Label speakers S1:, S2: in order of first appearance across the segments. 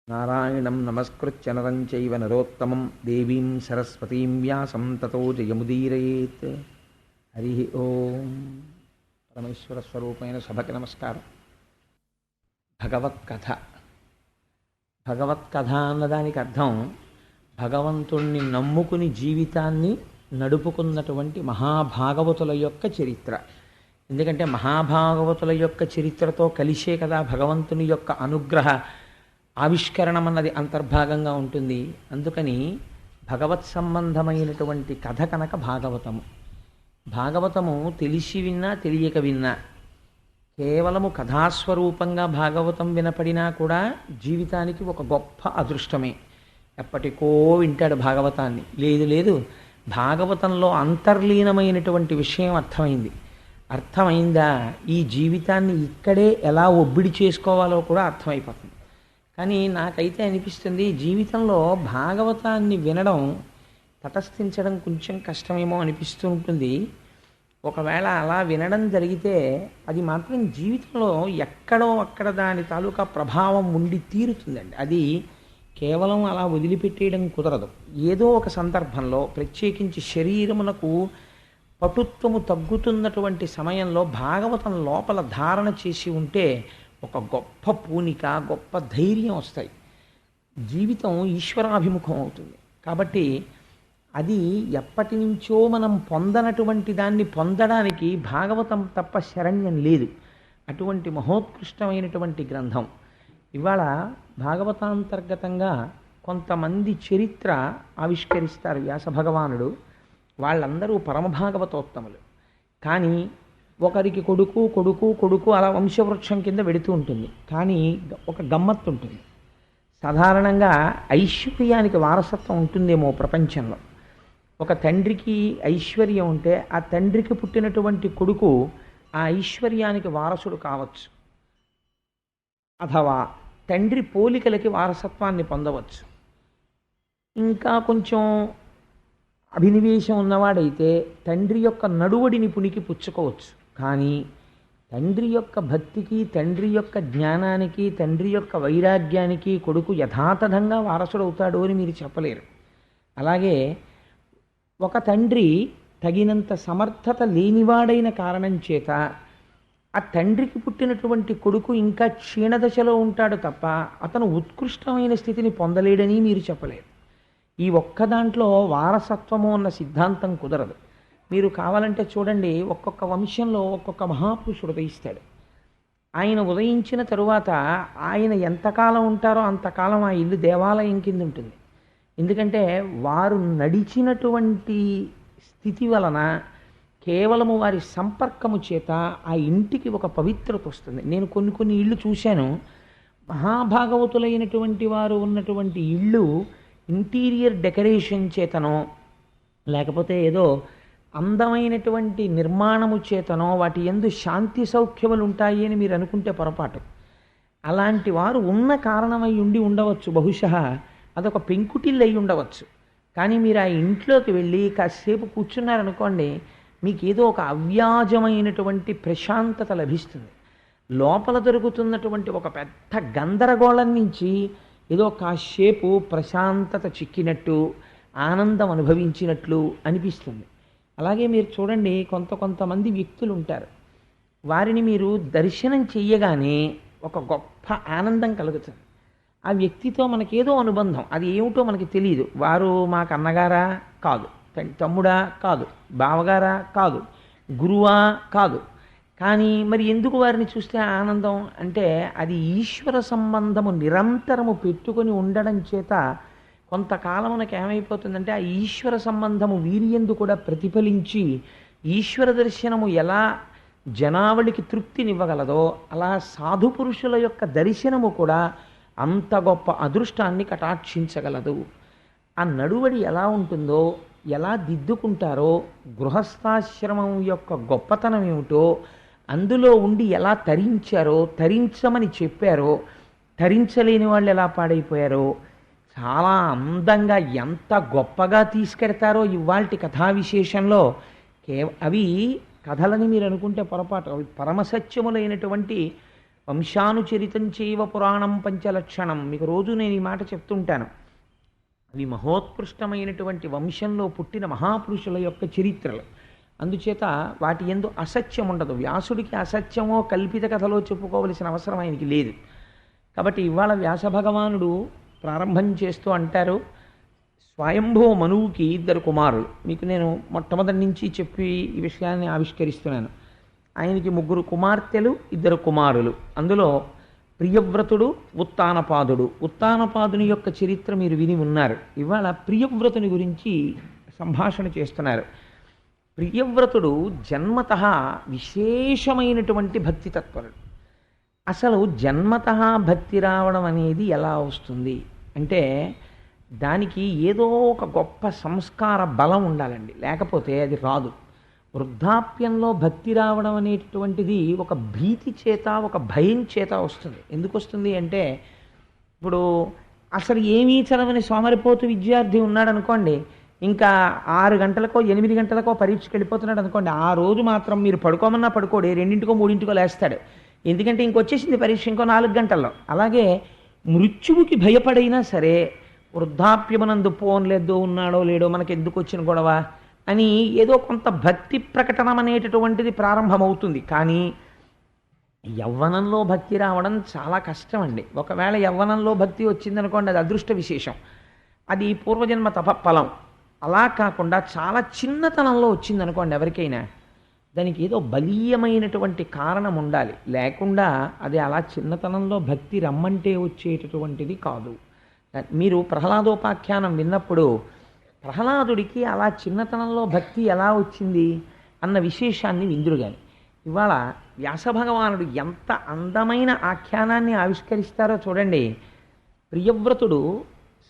S1: నారాయణం నమస్కృత్య నరం చైవ నరోత్తమం దేవీం సరస్వతీం వ్యాసం తతో జయముదీరయేత్. హరి ఓం. పరమేశ్వర స్వరూపమైన సభకి నమస్కారం. భగవత్కథ. భగవత్కథ అన్నదానికి అర్థం భగవంతుణ్ణి నమ్ముకుని జీవితాన్ని నడుపుకున్నటువంటి మహాభాగవతుల యొక్క చరిత్ర. ఎందుకంటే మహాభాగవతుల యొక్క చరిత్రతో కలిసే కదా భగవంతుని యొక్క అనుగ్రహ ఆవిష్కరణం అన్నది అంతర్భాగంగా ఉంటుంది. అందుకని భగవత్ సంబంధమైనటువంటి కథ కనుక భాగవతము. భాగవతము తెలిసి విన్నా తెలియక విన్నా, కేవలము కథాస్వరూపంగా భాగవతం వినపడినా కూడా జీవితానికి ఒక గొప్ప అదృష్టమే. ఎప్పటికో వింటాడు భాగవతాన్ని. లేదు భాగవతంలో అంతర్లీనమైనటువంటి విషయం అర్థమైందా ఈ జీవితాన్ని ఇక్కడే ఎలా ఒబ్బిడి చేసుకోవాలో కూడా అర్థమైపోతుంది. కానీ నాకైతే అనిపిస్తుంది జీవితంలో భాగవతాన్ని వినడం తటస్థించడం కొంచెం కష్టమేమో అనిపిస్తూ ఉంటుంది. ఒకవేళ అలా వినడం జరిగితే అది మాత్రం జీవితంలో ఎక్కడో అక్కడ దాని తాలూకా ప్రభావం ఉండి తీరుతుందండి. అది కేవలం అలా వదిలిపెట్టేయడం కుదరదు. ఏదో ఒక సందర్భంలో ప్రత్యేకించి శరీరమునకు పటుత్వము తగ్గుతున్నటువంటి సమయంలో భాగవతం లోపల ధారణ చేసి ఉంటే ఒక గొప్ప పూనిక, గొప్ప ధైర్యం వస్తాయి. జీవితం ఈశ్వరాభిముఖం అవుతుంది. కాబట్టి అది ఎప్పటి నుంచో మనం పొందనటువంటి దాన్ని పొందడానికి భాగవతం తప్ప శరణ్యం లేదు. అటువంటి మహోత్కృష్టమైనటువంటి గ్రంథం. ఇవాళ భాగవతాంతర్గతంగా కొంతమంది చరిత్ర ఆవిష్కరిస్తారు వ్యాస భగవానుడు. వాళ్ళందరూ పరమభాగవతోత్తములు. కానీ ఒకరికి కొడుకు కొడుకు కొడుకు అలా వంశవృక్షం కింద వెడుతూ ఉంటుంది. కానీ ఒక గమ్మత్తు ఉంటుంది. సాధారణంగా ఐశ్వర్యానికి వారసత్వం ఉంటుందేమో ప్రపంచంలో. ఒక తండ్రికి ఐశ్వర్యం ఉంటే ఆ తండ్రికి పుట్టినటువంటి కొడుకు ఆ ఐశ్వర్యానికి వారసుడు కావచ్చు, అథవా తండ్రి పోలికలకి వారసత్వాన్ని పొందవచ్చు. ఇంకా కొంచెం అభినివేశం ఉన్నవాడైతే తండ్రి యొక్క నడువడిని పునికి పుచ్చుకోవచ్చు. కానీ తండ్రి యొక్క భక్తికి, తండ్రి యొక్క జ్ఞానానికి, తండ్రి యొక్క వైరాగ్యానికి కొడుకు యథాతథంగా వారసుడవుతాడు అని మీరు చెప్పలేరు. అలాగే ఒక తండ్రి తగినంత సమర్థత లేనివాడైన కారణం చేత ఆ తండ్రికి పుట్టినటువంటి కొడుకు ఇంకా క్షీణదశలో ఉంటాడు తప్ప అతను ఉత్కృష్టమైన స్థితిని పొందలేడని మీరు చెప్పలేరు. ఈ ఒక్క దాంట్లో వారసత్వము అన్న సిద్ధాంతం కుదరదు. మీరు కావాలంటే చూడండి, ఒక్కొక్క వంశంలో ఒక్కొక్క మహాపురుషుడు ఉదయిస్తాడు. ఆయన ఉదయించిన తరువాత ఆయన ఎంతకాలం ఉంటారో అంతకాలం ఆ ఇల్లు దేవాలయం కింద ఉంటుంది. ఎందుకంటే వారు నడిచినటువంటి స్థితి వలన కేవలము వారి సంపర్కము చేత ఆ ఇంటికి ఒక పవిత్రత వస్తుంది. నేను కొన్ని ఇళ్ళు చూశాను. మహాభాగవతులైనటువంటి వారు ఉన్నటువంటి ఇళ్ళు ఇంటీరియర్ డెకరేషన్ చేతనో లేకపోతే ఏదో అందమైనటువంటి నిర్మాణము చేతనో వాటి యందు శాంతి సౌఖ్యములు ఉంటాయి అని మీరు అనుకుంటే పొరపాటు. అలాంటి వారు ఉన్న కారణమై ఉండి ఉండవచ్చు. బహుశः అదొక పెంకుటిల్లు అయి ఉండవచ్చు. కానీ మీరు ఆ ఇంట్లోకి వెళ్ళి కాసేపు కూర్చున్నారనుకోండి, మీకు ఏదో ఒక అవ్యాజమైనటువంటి ప్రశాంతత లభిస్తుంది. లోపల దొరుకుతున్నటువంటి ఒక పెద్ద గందరగోళం నుంచి ఏదో కాసేపు ప్రశాంతత చిక్కినట్టు, ఆనందం అనుభవించినట్లు అనిపిస్తుంది. అలాగే మీరు చూడండి, కొంతమంది వ్యక్తులు ఉంటారు. వారిని మీరు దర్శనం చెయ్యగానే ఒక గొప్ప ఆనందం కలుగుతుంది. ఆ వ్యక్తితో మనకేదో అనుబంధం, అది ఏమిటో మనకి తెలియదు. వారు మాకు అన్నగారా కాదు, తమ్ముడా కాదు, బావగారా కాదు, గురువా కాదు. కానీ మరి ఎందుకు వారిని చూస్తే ఆనందం అంటే అది ఈశ్వర సంబంధము నిరంతరము పెట్టుకొని ఉండడం చేత కొంతకాలం మనకు ఏమైపోతుందంటే ఆ ఈశ్వర సంబంధము వీరియందు కూడా ప్రతిఫలించి ఈశ్వర దర్శనము ఎలా జనావళికి తృప్తినివ్వగలదో అలా సాధు పురుషుల యొక్క దర్శనము కూడా అంత గొప్ప అదృష్టాన్ని కటాక్షించగలదు. ఆ నడువడి ఎలా ఉంటుందో, ఎలా దిద్దుకుంటారో, గృహస్థాశ్రమం యొక్క గొప్పతనం ఏమిటో, అందులో ఉండి ఎలా తరించారో, తరించమని చెప్పారో, తరించలేని వాళ్ళు ఎలా పాడైపోయారో, చాలా అందంగా ఎంత గొప్పగా తీసుకెడతారో ఇవాల్టి కథా విశేషంలో. అవి కథలని మీరు అనుకుంటే పొరపాటు. అవి పరమసత్యములైనటువంటి వంశానుచరితం చైవ పురాణం పంచలక్షణం. మీకు రోజు నేను ఈ మాట చెప్తుంటాను. అవి మహోత్కృష్టమైనటువంటి వంశంలో పుట్టిన మహాపురుషుల యొక్క చరిత్రలు. అందుచేత వాటి యందు అసత్యం ఉండదు. వ్యాసుడికి అసత్యమో కల్పిత కథలో చెప్పుకోవలసిన అవసరం ఆయనకి లేదు. కాబట్టి ఇవాళ వ్యాస భగవానుడు ప్రారంభం చేస్తూ అంటారు, స్వయంభూ మనువుకి 2 కుమారులు. మీకు నేను మొట్టమొదటి నుంచి చెప్పి ఈ విషయాన్ని ఆవిష్కరిస్తున్నాను. ఆయనకి 3 కుమార్తెలు, 2 కుమారులు. అందులో ప్రియవ్రతుడు, ఉత్తానపాదుడు. ఉత్తానపాదుని యొక్క చరిత్ర మీరు విని ఉన్నారు. ఇవాళ ప్రియవ్రతుని గురించి సంభాషణ చేస్తున్నారు. ప్రియవ్రతుడు జన్మతః విశేషమైనటువంటి భక్తి తత్పరుడు. అసలు జన్మతః భక్తి రావడం అనేది ఎలా వస్తుంది అంటే దానికి ఏదో ఒక గొప్ప సంస్కార బలం ఉండాలండి, లేకపోతే అది రాదు. వృద్ధాప్యంలో భక్తి రావడం అనేటటువంటిది ఒక భీతి చేత, ఒక భయం చేత వస్తుంది. ఎందుకు వస్తుంది అంటే, ఇప్పుడు అసలు ఏమీ చదవని సోమరిపోతు విద్యార్థి ఉన్నాడు అనుకోండి, ఇంకా 6 గంటలకో 8 గంటలకో పరీక్షకి వెళ్ళిపోతున్నాడు అనుకోండి, ఆ రోజు మాత్రం మీరు పడుకోమన్నా పడుకోడు, 2కో 3కో లేస్తాడు. ఎందుకంటే ఇంకొచ్చేసింది పరీక్ష ఇంకో 4 గంటల్లో. అలాగే మృత్యువుకి భయపడైనా సరే వృద్ధాప్యమనందు పోన్లేదో ఉన్నాడో లేడో మనకి ఎందుకు వచ్చిన గొడవ అని ఏదో కొంత భక్తి ప్రకటనం అనేటటువంటిది ప్రారంభమవుతుంది. కానీ యవ్వనంలో భక్తి రావడం చాలా కష్టం అండి. ఒకవేళ యవ్వనంలో భక్తి వచ్చిందనుకోండి, అది అదృష్ట విశేషం, అది పూర్వజన్మ తపఫలం. అలా కాకుండా చాలా చిన్నతనంలో వచ్చిందనుకోండి ఎవరికైనా, దానికి ఏదో బలీయమైనటువంటి కారణం ఉండాలి. లేకుండా అది అలా చిన్నతనంలో భక్తి రమ్మంటే వచ్చేటటువంటిది కాదు. మీరు ప్రహ్లాదోపాఖ్యానం విన్నప్పుడు ప్రహ్లాదుడికి అలా చిన్నతనంలో భక్తి ఎలా వచ్చింది అన్న విశేషాన్ని విందురు. కానీ ఇవాళ వ్యాసభగవానుడు ఎంత అందమైన ఆఖ్యానాన్ని ఆవిష్కరిస్తారో చూడండి. ప్రియవ్రతుడు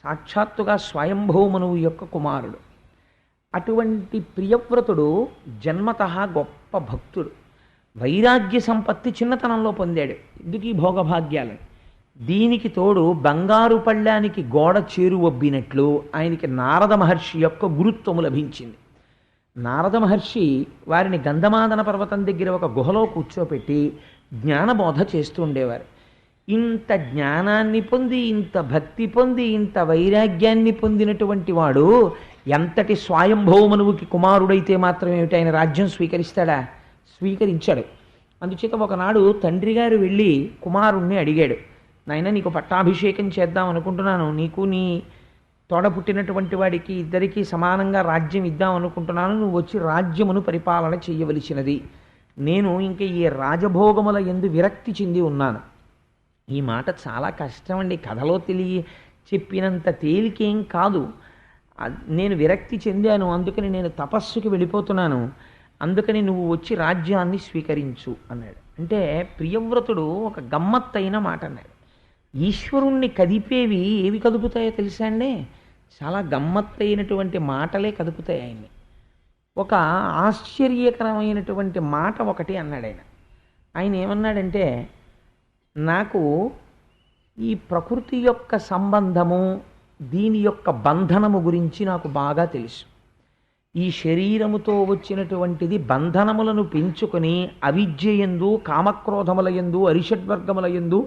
S1: సాక్షాత్తుగా స్వయంభూమనువు యొక్క కుమారుడు. అటువంటి ప్రియవ్రతుడు జన్మతః గొప్ప భక్తుడు. వైరాగ్య సంపత్తి చిన్నతనంలో పొందాడు. ఎందుకు ఈ భోగభాగ్యాలను? దీనికి తోడు బంగారు పళ్ళానికి గోడ చేరువబ్బినట్లు ఆయనకి నారద మహర్షి యొక్క గురుత్వము లభించింది. నారద మహర్షి వారిని గంధమాదన పర్వతం దగ్గర ఒక గుహలో కూర్చోపెట్టి జ్ఞానబోధ చేస్తూ ఉండేవారు. ఇంత జ్ఞానాన్ని పొంది, ఇంత భక్తి పొంది, ఇంత వైరాగ్యాన్ని పొందినటువంటి వాడు ఎంతటి స్వయంభౌమనువుకి కుమారుడైతే మాత్రం ఏమిటి ఆయన రాజ్యం స్వీకరిస్తాడా? స్వీకరించాడు. అందుచేత ఒకనాడు తండ్రి గారు వెళ్ళి కుమారుణ్ణి అడిగాడు, నాయన నీకు పట్టాభిషేకం చేద్దాం అనుకుంటున్నాను, నీకు నీ తోడ పుట్టినటువంటి వాడికి ఇద్దరికీ సమానంగా రాజ్యం ఇద్దాం అనుకుంటున్నాను, నువ్వు వచ్చి రాజ్యమును పరిపాలన చెయ్యవలసినది. నేను ఇంకా ఈ రాజభోగముల యందు విరక్తి చెంది ఉన్నాను. ఈ మాట చాలా కష్టం అండి, కథలో చెప్పినంత తేలికేం కాదు. నేను విరక్తి చెందాను, అందుకని నేను తపస్సుకి వెళ్ళిపోతున్నాను, అందుకని నువ్వు వచ్చి రాజ్యాన్ని స్వీకరించు అన్నాడు. అంటే ప్రియవ్రతుడు ఒక గమ్మత్తైన మాట అన్నాడు. ఈశ్వరుణ్ణి కదిపేవి ఏవి కదుపుతాయో తెలుసా అండి? చాలా గమ్మత్తైనటువంటి మాటలే కదుపుతాయి ఆయన్ని. ఒక ఆశ్చర్యకరమైనటువంటి మాట ఒకటి అన్నాడు ఆయన. ఆయన ఏమన్నాడంటే, నాకు ఈ ప్రకృతి యొక్క సంబంధము, దీని యొక్క బంధనము గురించి నాకు బాగా తెలుసు. ఈ శరీరముతో వచ్చినటువంటిది బంధనములను పెంచుకొని అవిద్యయందు, కామక్రోధములయందు, అరిషడ్వర్గములయందు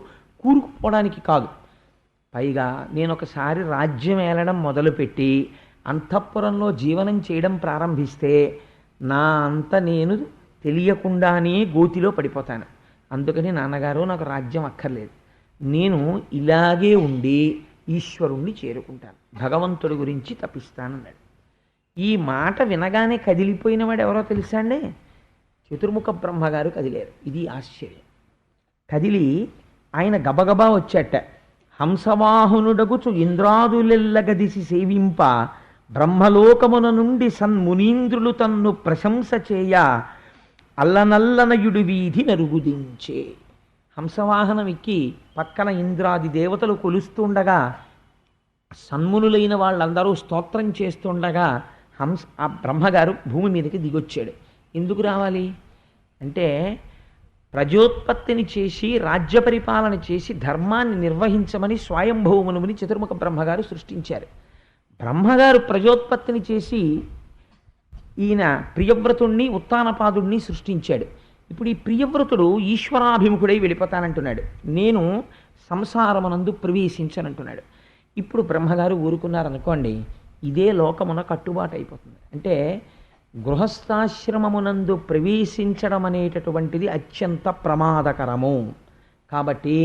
S1: కూరుకుపోవడానికి కాదు. పైగా నేను ఒకసారి రాజ్యం ఏలడం మొదలుపెట్టి అంతఃపురంలో జీవనం చేయడం ప్రారంభిస్తే నా అంత నేను తెలియకుండానే గోతిలో పడిపోతాను. అందుకని నాన్నగారు నాకు రాజ్యం అక్కర్లేదు, నేను ఇలాగే ఉండి ఈశ్వరుణ్ణి చేరుకుంటాను, భగవంతుడి గురించి తపిస్తానన్నాడు. ఈ మాట వినగానే కదిలిపోయిన వాడు ఎవరో తెలుసా అండి? చతుర్ముఖ బ్రహ్మగారు కదిలేరు. ఇది ఆశ్చర్యం. కదిలి ఆయన గబగబా వచ్చాట. హంసవాహనుడగుచు ఇంద్రాదులెల్లగదిసి సేవింప బ్రహ్మలోకమున నుండి సన్మునీంద్రులు తన్ను ప్రశంస చేయ అల్లనల్లనయుడు వీధి నరుగుదించే. హంసవాహనం ఎక్కి పక్కన ఇంద్రాది దేవతలు కొలుస్తుండగా, సన్మునులైన వాళ్ళందరూ స్తోత్రం చేస్తుండగా ఆ బ్రహ్మగారు భూమి మీదకి దిగొచ్చాడు. ఎందుకు రావాలి అంటే, ప్రజోత్పత్తిని చేసి రాజ్య పరిపాలన చేసి ధర్మాన్ని నిర్వహించమని స్వయంభౌమనుని చతుర్ముఖ బ్రహ్మగారు సృష్టించారు. బ్రహ్మగారు ప్రజోత్పత్తిని చేసి ఈయన ప్రియవ్రతుణ్ణి, ఉత్తానపాదుణ్ణి సృష్టించాడు. ఇప్పుడు ఈ ప్రియవ్రతుడు ఈశ్వరాభిముఖుడై వెళ్ళిపోతానంటున్నాడు, నేను సంసారమునందు ప్రవేశించనంటున్నాడు. ఇప్పుడు బ్రహ్మగారు ఊరుకున్నారనుకోండి, ఇదే లోకమున కట్టుబాటు అయిపోతుంది. అంటే గృహస్థాశ్రమమునందు ప్రవేశించడం అనేటటువంటిది అత్యంత ప్రమాదకరము. కాబట్టి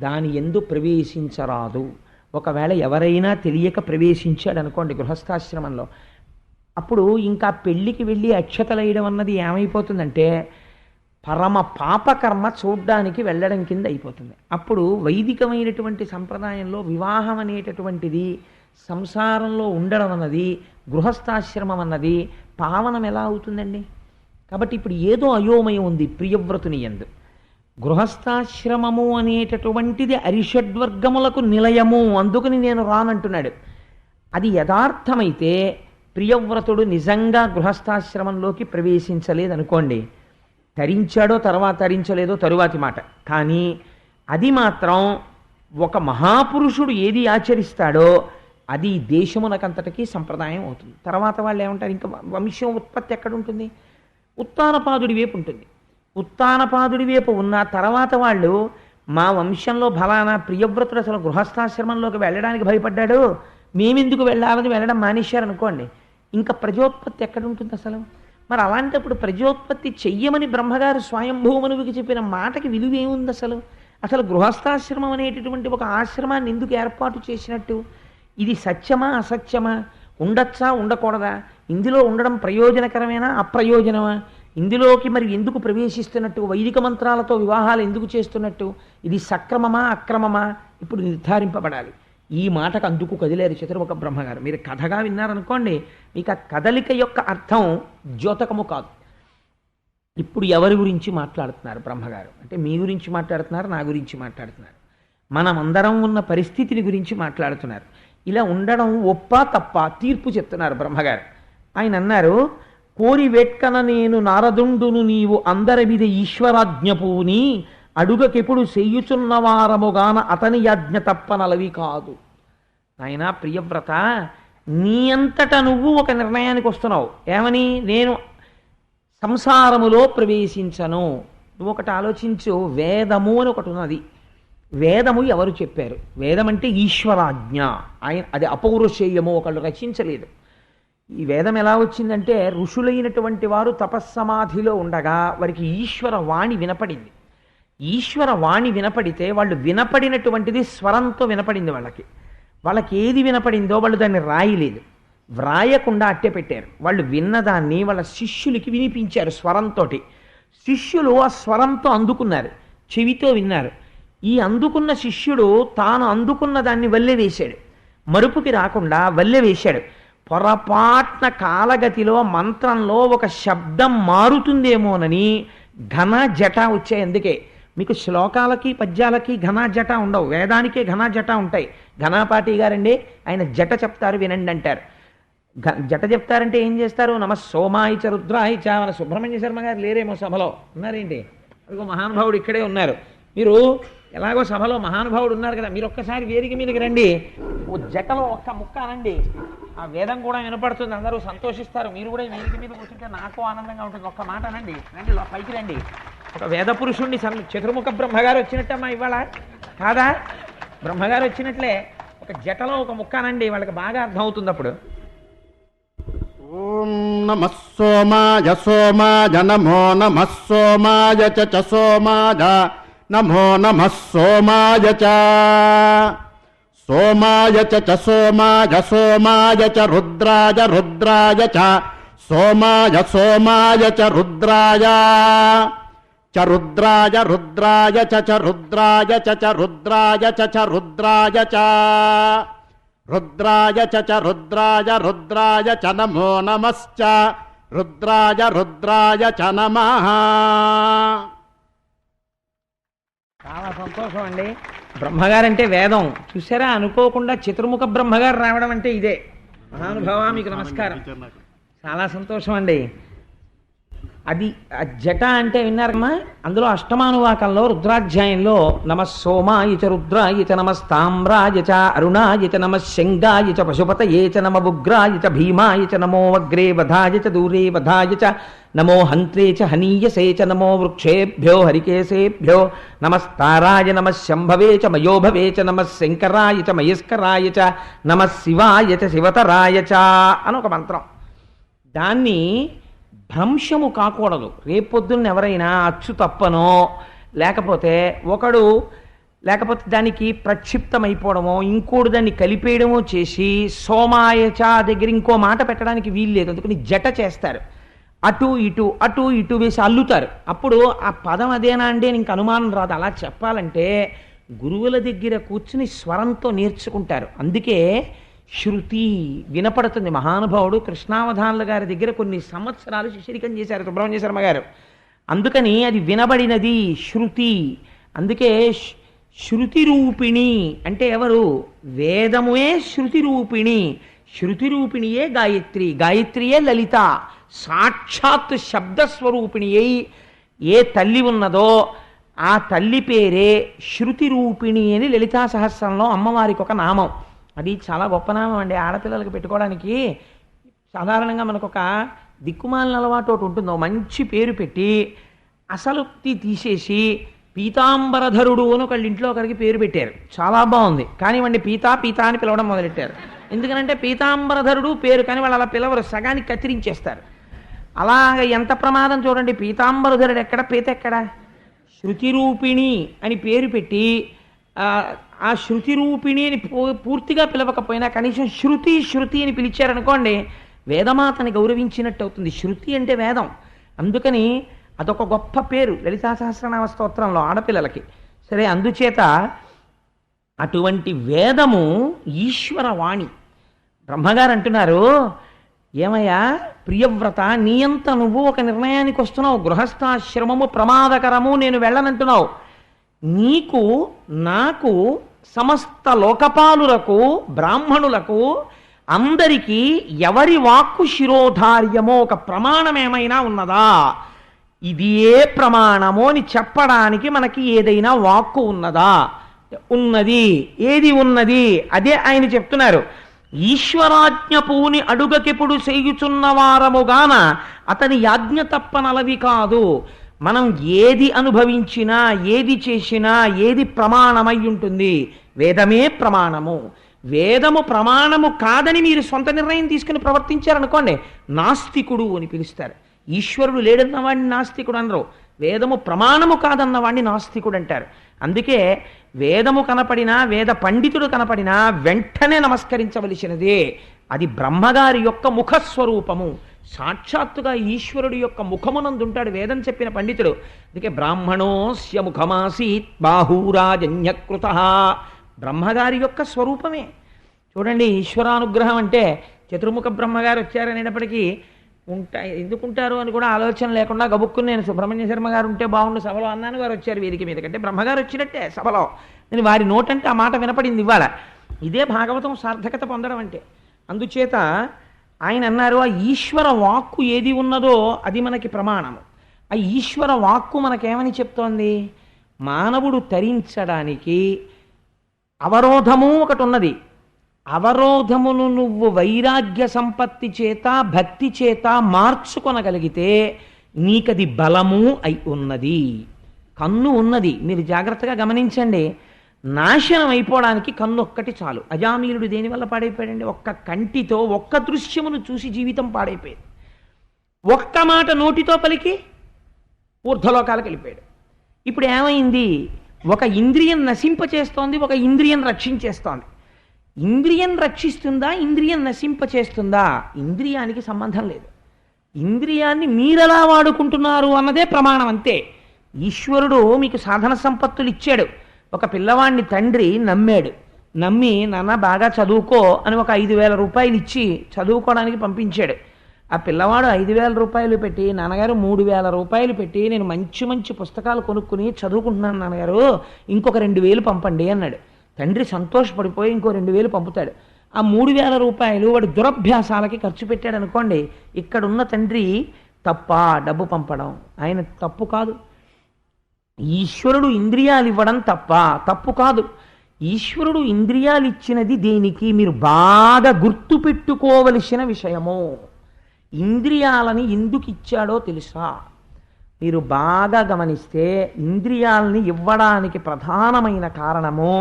S1: దాని యందు ప్రవేశించరాదు. ఒకవేళ ఎవరైనా తెలియక ప్రవేశించాడు అనుకోండి గృహస్థాశ్రమంలో, అప్పుడు ఇంకా పెళ్ళికి వెళ్ళి అక్షతలేయడం అన్నది ఏమైపోతుందంటే పరమ పాపకర్మ చూడ్డానికి వెళ్ళడం కింద అయిపోతుంది. అప్పుడు వైదికమైనటువంటి సంప్రదాయంలో వివాహం అనేటటువంటిది, సంసారంలో ఉండడం అన్నది, గృహస్థాశ్రమం అన్నది పావనం ఎలా అవుతుందండి? కాబట్టి ఇప్పుడు ఏదో అయోమయం ఉంది ప్రియవ్రతుని యందు. గృహస్థాశ్రమము అనేటటువంటిది అరిషడ్వర్గములకు నిలయము, అందుకని నేను రానంటున్నాడు. అది యథార్థమైతే ప్రియవ్రతుడు నిజంగా గృహస్థాశ్రమంలోకి ప్రవేశించలేదనుకోండి, తరించాడో తర్వాత తరించలేదో తరువాతి మాట, కానీ అది మాత్రం ఒక మహాపురుషుడు ఏది ఆచరిస్తాడో అది దేశమునకంతటికీ సంప్రదాయం అవుతుంది. తర్వాత వాళ్ళు ఏమంటారు, ఇంకా వంశం ఉత్పత్తి ఎక్కడ ఉంటుంది? ఉత్తానపాదుడి వైపు ఉంటుంది. ఉత్తానపాదుడి వైపు ఉన్న తర్వాత వాళ్ళు మా వంశంలో ఫలానా ప్రియవ్రతుడు అసలు గృహస్థాశ్రమంలోకి వెళ్ళడానికి భయపడ్డాడు, మేమెందుకు వెళ్ళాలని వెళ్ళడం మానేశారనుకోండి, ఇంకా ప్రజోత్పత్తి ఎక్కడ ఉంటుంది అసలు? మరి అలాంటప్పుడు ప్రజోత్పత్తి చెయ్యమని బ్రహ్మగారు స్వయంభూమనువికి చెప్పిన మాటకి విలువ ఏముంది అసలు? అసలు గృహస్థాశ్రమం అనేటటువంటి ఒక ఆశ్రమాన్ని ఎందుకు ఏర్పాటు చేసినట్టు? ఇది సత్యమా అసత్యమా? ఉండొచ్చా ఉండకూడదా? ఇందులో ఉండడం ప్రయోజనకరమేనా అప్రయోజనమా? ఇందులోకి మరి ఎందుకు ప్రవేశిస్తున్నట్టు? వైదిక మంత్రాలతో వివాహాలు ఎందుకు చేస్తున్నట్టు? ఇది సక్రమమా అక్రమమా? ఇప్పుడు నిర్ధారింపబడాలి. ఈ మాటకు అందుకు కదిలేరు చతుర్ముఖ బ్రహ్మగారు. మీరు కథగా విన్నారనుకోండి, మీకు ఆ కదలిక యొక్క అర్థం ద్యోతకము కాదు. ఇప్పుడు ఎవరి గురించి మాట్లాడుతున్నారు బ్రహ్మగారు అంటే, మీ గురించి మాట్లాడుతున్నారు, నా గురించి మాట్లాడుతున్నారు, మనమందరం ఉన్న పరిస్థితిని గురించి మాట్లాడుతున్నారు. ఇలా ఉండడం ఒప్ప తప్ప తీర్పు చెప్తున్నారు బ్రహ్మగారు. ఆయన అన్నారు, కోరి వెట్కన నేను నారదుండును నీవు అందరి మీద ఈశ్వరాజ్ఞపూని అడుగకెప్పుడు చెయ్యుచున్నవారముగాన అతని యాజ్ఞ తప్పనలవి కాదు. నాయనా ప్రియవ్రత, నీ అంతటా నువ్వు ఒక నిర్ణయానికి వస్తున్నావు. ఏమని? నేను సంసారములో ప్రవేశించను. నువ్వు ఒకటి ఆలోచించు, వేదము అని ఒకటి ఉన్నది. వేదము ఎవరు చెప్పారు? వేదం అంటే ఈశ్వరాజ్ఞ. ఆయన అది అపౌరుషేయము, ఒకళ్ళు రచించలేదు. ఈ వేదం ఎలా వచ్చిందంటే, ఋషులైనటువంటి వారు తపస్సమాధిలో ఉండగా వారికి ఈశ్వర వాణి వినపడింది. ఈశ్వర వాణి వినపడితే వాళ్ళు వినపడినటువంటిది స్వరంతో వినపడింది. వాళ్ళకి ఏది వినపడిందో వాళ్ళు దాన్ని రాయలేదు, వ్రాయకుండా అట్టే పెట్టారు. వాళ్ళు విన్నదాన్ని వాళ్ళ శిష్యులకి వినిపించారు స్వరంతో. శిష్యులు ఆ స్వరంతో అందుకున్నారు, చెవితో విన్నారు. ఈ అందుకున్న శిష్యుడు తాను అందుకున్న దాన్ని వల్లె వేశాడు, మరుపుకి రాకుండా వల్లె వేశాడు. పొరపాట్న కాలగతిలో మంత్రంలో ఒక శబ్దం మారుతుందేమోనని ఘన జట వచ్చాయి. అందుకే మీకు శ్లోకాలకి పద్యాలకి ఘన జట ఉండవు, వేదానికే ఘన జట ఉంటాయి. ఘనాపాటి గారండి, ఆయన జట చెప్తారు వినండి అంటారు. జట చెప్తారంటే ఏం చేస్తారు? నమ సోమాయిచ రుద్రాయిచ. మన సుబ్రహ్మణ్య శర్మ గారు లేరేమో సభలో, ఉన్నారేంటి? అదిగో మహానుభావుడు ఇక్కడే ఉన్నారు. మీరు ఎలాగో సభలో మహానుభావుడు ఉన్నారు కదా, మీరు ఒక్కసారి వేదిక మీదకి రండి. ఓ జటలో ఒక్క ముక్క అనండి, ఆ వేదం కూడా వినపడుతుంది, అందరూ సంతోషిస్తారు. మీరు కూడా వేదిక మీద కూర్చుంటే నాకు ఆనందంగా ఉంటుంది. ఒక్క మాట అనండి, రండి పైకి రండి. ఒక వేద పురుషుణ్ణి చతుర్ముఖ బ్రహ్మగారు వచ్చినట్టమ్మా ఇవాళ, కాదా? బ్రహ్మగారు వచ్చినట్లే ఒక జటలో ఒక ముక్క అనండి, వాళ్ళకి బాగా అర్థమవుతుంది అప్పుడు.
S2: ఓం నమః సోమాయ సోమాయ నమో నమః సోమాయ చ సోమాయ నమో నమః సోమాయ చ సోమాయ చ సోమాయ సోమాయ చ రుద్రాయ రుద్రాయ చ సోమాయ సోమాయ చ రుద్రాయ చ రుద్రాయ రుద్రాయ చ రుద్రాయ చ రుద్రాయ చ రుద్రాయ చ రుద్రాయ చ రుద్రాయ రుద్రాయ చ నమో నమశ్చ రుద్రాయ రుద్రాయ చ నమః.
S1: చాలా సంతోషం అండి. బ్రహ్మగారంటే వేదం చూసారా? అనుకోకుండా చతుర్ముఖ బ్రహ్మగారు రావడం అంటే ఇదే. మహానుభావ మీకు నమస్కారం, చాలా సంతోషం అండి. అది ఆ జట అంటే విన్నారమ్మా, అందులో అష్టమానువాకంలో రుద్రాధ్యాయంలో నమ సోమాయ చ రుద్రాయ చ నమస్తామ్రాయ చ అరుణాయ చ నమ శంగాయ చ పశుపతయే చ నమ ఉగ్రాయ చ భీమాయ చ నమో వగ్రే వధాయ చ దూరే వధాయ చ నమో హంత్రే చ హనీయసే చ నమో వృక్షేభ్యో హరికేశేభ్యో నమస్తారాయ నమ శంభవే చ మయోభవే చ నమ శంకరాయ చ మయస్కరాయ చ నమ శివాయ చ శివతరాయ చ అని ఒక మంత్రం. దాన్ని భ్రంశము కాకూడదు. రేపొద్దున్న ఎవరైనా అచ్చు తప్పనో లేకపోతే దానికి ప్రక్షిప్తమైపోవడమో ఇంకోటి దాన్ని కలిపేయడమో చేసి సోమాయచ దగ్గర ఇంకో మాట పెట్టడానికి వీలు లేదు. అందుకని జట చేస్తారు, అటు ఇటు వేసి అల్లుతారు. అప్పుడు ఆ పదం అదేనా అంటే ఇంక అనుమానం రాదు. అలా చెప్పాలంటే గురువుల దగ్గర కూర్చుని స్వరంతో నేర్చుకుంటారు. అందుకే శృతి వినపడుతుంది. మహానుభావుడు కృష్ణావధానుల గారి దగ్గర కొన్ని సంవత్సరాలు శిష్యరికం చేశారు సుబ్రహ్మణ్య శర్మ గారు. అందుకని అది వినబడినది శృతి. అందుకే శృతి రూపిణి అంటే ఎవరు? వేదముయే శృతి రూపిణి, శృతి రూపిణియే గాయత్రి, గాయత్రియే లలిత. సాక్షాత్ శబ్దస్వరూపిణి అయి ఏ తల్లి ఉన్నదో ఆ తల్లి పేరే శృతి రూపిణి అని లలితా సహస్రంలో అమ్మవారికి ఒక నామం. అది చాలా గొప్ప నామం అండి. ఆడపిల్లలకు పెట్టుకోవడానికి సాధారణంగా మనకు ఒక దిక్కుమాలిన అలవాటు ఒకటి ఉంటుంది. మంచి పేరు పెట్టి అసలు తీసేసి పీతాంబరధరుడు అని ఒకళ్ళ ఇంట్లో ఒకరికి పేరు పెట్టారు. చాలా బాగుంది, కానివ్వండి పీతా అని పిలవడం మొదలెట్టారు. ఎందుకనంటే పీతాంబరధరుడు పేరు, కానీ వాళ్ళు అలా పిలవరు, సగానికి కత్తిరించేస్తారు. అలాగ ఎంత ప్రమాదం చూడండి. పీతాంబరధరుడు ఎక్కడ, పీత ఎక్కడ? శృతి రూపిణి అని పేరు పెట్టి ఆ శృతి రూపిణి అని పూర్తిగా పిలవకపోయినా కనీసం శృతి అని పిలిచారనుకోండి, వేదమాతని గౌరవించినట్టు అవుతుంది. శృతి అంటే వేదం. అందుకని అదొక గొప్ప పేరు లలితా సహస్రనామ స్తోత్రంలో ఆడపిల్లలకి. సరే, అందుచేత అటువంటి వేదము ఈశ్వరవాణి. బ్రహ్మగారు అంటున్నారు, ఏమయ్యా ప్రియవ్రత, నీ అంత నువ్వు ఒక నిర్ణయానికి వస్తున్నావు, గృహస్థాశ్రమము ప్రమాదకరము, నేను వెళ్ళనంటున్నావు. నీకు నాకు సమస్త లోకపాలులకు బ్రాహ్మణులకు అందరికీ ఎవరి వాక్కు శిరోధార్యమో ఒక ప్రమాణం ఏమైనా ఉన్నదా? ఇది ఏ ప్రమాణమో అని చెప్పడానికి మనకి ఏదైనా వాక్కు ఉన్నదా? ఉన్నది. ఏది ఉన్నది? అదే ఆయన చెప్తున్నారు. ఈశ్వరాజ్ఞ పూని అడుగకెప్పుడు చేయుచున్న వారముగాన అతని యాజ్ఞ తప్పనలవి కాదు. మనం ఏది అనుభవించినా, ఏది చేసినా, ఏది ప్రమాణమై ఉంటుంది? వేదమే ప్రమాణము. వేదము ప్రమాణము కాదని మీరు సొంత నిర్ణయం తీసుకుని ప్రవర్తించారనుకోండి, నాస్తికుడు అని పిలుస్తారు. ఈశ్వరుడు లేడన్నవాడిని నాస్తికుడు అనరు, వేదము ప్రమాణము కాదన్నవాడిని నాస్తికుడు అంటారు. అందుకే వేదము కనపడినా, వేద పండితుడు కనపడినా వెంటనే నమస్కరించవలసినదే. అది బ్రహ్మగారి యొక్క ముఖస్వరూపము. సాక్షాత్తుగా ఈశ్వరుడు యొక్క ముఖమునందుంటాడు వేదం చెప్పిన పండితుడు. అందుకే బ్రాహ్మణోస్య ముఖమాసీత్ బాహూరాజన్యకృత. బ్రహ్మగారి యొక్క స్వరూపమే. చూడండి, ఈశ్వరానుగ్రహం అంటే చతుర్ముఖ బ్రహ్మగారు వచ్చారనేటప్పటికీ ఎందుకుంటారు అని కూడా ఆలోచన లేకుండా గబుక్కుని నేను సుబ్రహ్మణ్య శర్మ గారు ఉంటే బాగుండు సభలో అన్నాను. వారు వచ్చారు వేదిక మీద, కంటే బ్రహ్మగారు వచ్చినట్టే సభలో. నేను వారి నోటంటే ఆ మాట వినపడింది ఇవాళ. ఇదే భాగవతం సార్థకత పొందడం అంటే. అందుచేత ఆయన అన్నారు, ఆ ఈశ్వర వాక్కు ఏది ఉన్నదో అది మనకి ప్రమాణము. ఆ ఈశ్వర వాక్కు మనకేమని చెప్తోంది? మానవుడు తరించడానికి అవరోధము ఒకటి ఉన్నది. అవరోధమును నువ్వు వైరాగ్య సంపత్తి చేత, భక్తి చేత మార్చుకొనగలిగితే నీకది బలము అయి ఉన్నది. కన్ను ఉన్నది, మీరు జాగ్రత్తగా గమనించండి. నాశనం అయిపోవడానికి కన్ను ఒక్కటి చాలు. అజామీలుడు దేనివల్ల పాడైపోయాడండి? ఒక్క కంటితో ఒక్క దృశ్యమును చూసి జీవితం పాడైపోయింది. ఒక్క మాట నోటితో పలికి ఊర్ధ్వలోకాలకు వెళ్ళిపోయాడు. ఇప్పుడు ఏమైంది? ఒక ఇంద్రియం నశింపచేస్తోంది, ఒక ఇంద్రియం రక్షించేస్తోంది. ఇంద్రియం రక్షిస్తుందా, ఇంద్రియం నశింపచేస్తుందా? ఇంద్రియానికి సంబంధం లేదు. ఇంద్రియాన్ని మీరెలా వాడుకుంటున్నారు అన్నదే ప్రమాణం, అంతే. ఈశ్వరుడు మీకు సాధన సంపత్తులు ఇచ్చాడు. ఒక పిల్లవాడిని తండ్రి నమ్మాడు. నమ్మి, నాన్న బాగా చదువుకో అని ఒక 5,000 రూపాయలు ఇచ్చి చదువుకోవడానికి పంపించాడు. ఆ పిల్లవాడు 5,000 రూపాయలు పెట్టి, నాన్నగారు 3,000 రూపాయలు పెట్టి నేను మంచి మంచి పుస్తకాలు కొనుక్కుని చదువుకుంటున్నాను నాన్నగారు, ఇంకొక 2,000 పంపండి అన్నాడు. తండ్రి సంతోషపడిపోయి ఇంకో 2,000 పంపుతాడు. ఆ 3,000 రూపాయలు వాడు దురభ్యాసాలకి ఖర్చు పెట్టాడు అనుకోండి. ఇక్కడున్న తండ్రి తప్ప డబ్బు పంపడం ఆయన తప్పు కాదు. ఈశ్వరుడు ఇంద్రియాలు ఇవ్వడం తప్పు కాదు. ఈశ్వరుడు ఇంద్రియాలు ఇచ్చినది దేనికి? మీరు బాగా గుర్తుపెట్టుకోవలసిన విషయము. ఇంద్రియాలని ఎందుకు ఇచ్చాడో తెలుసా? మీరు బాగా గమనిస్తే ఇంద్రియాలని ఇవ్వడానికి ప్రధానమైన కారణము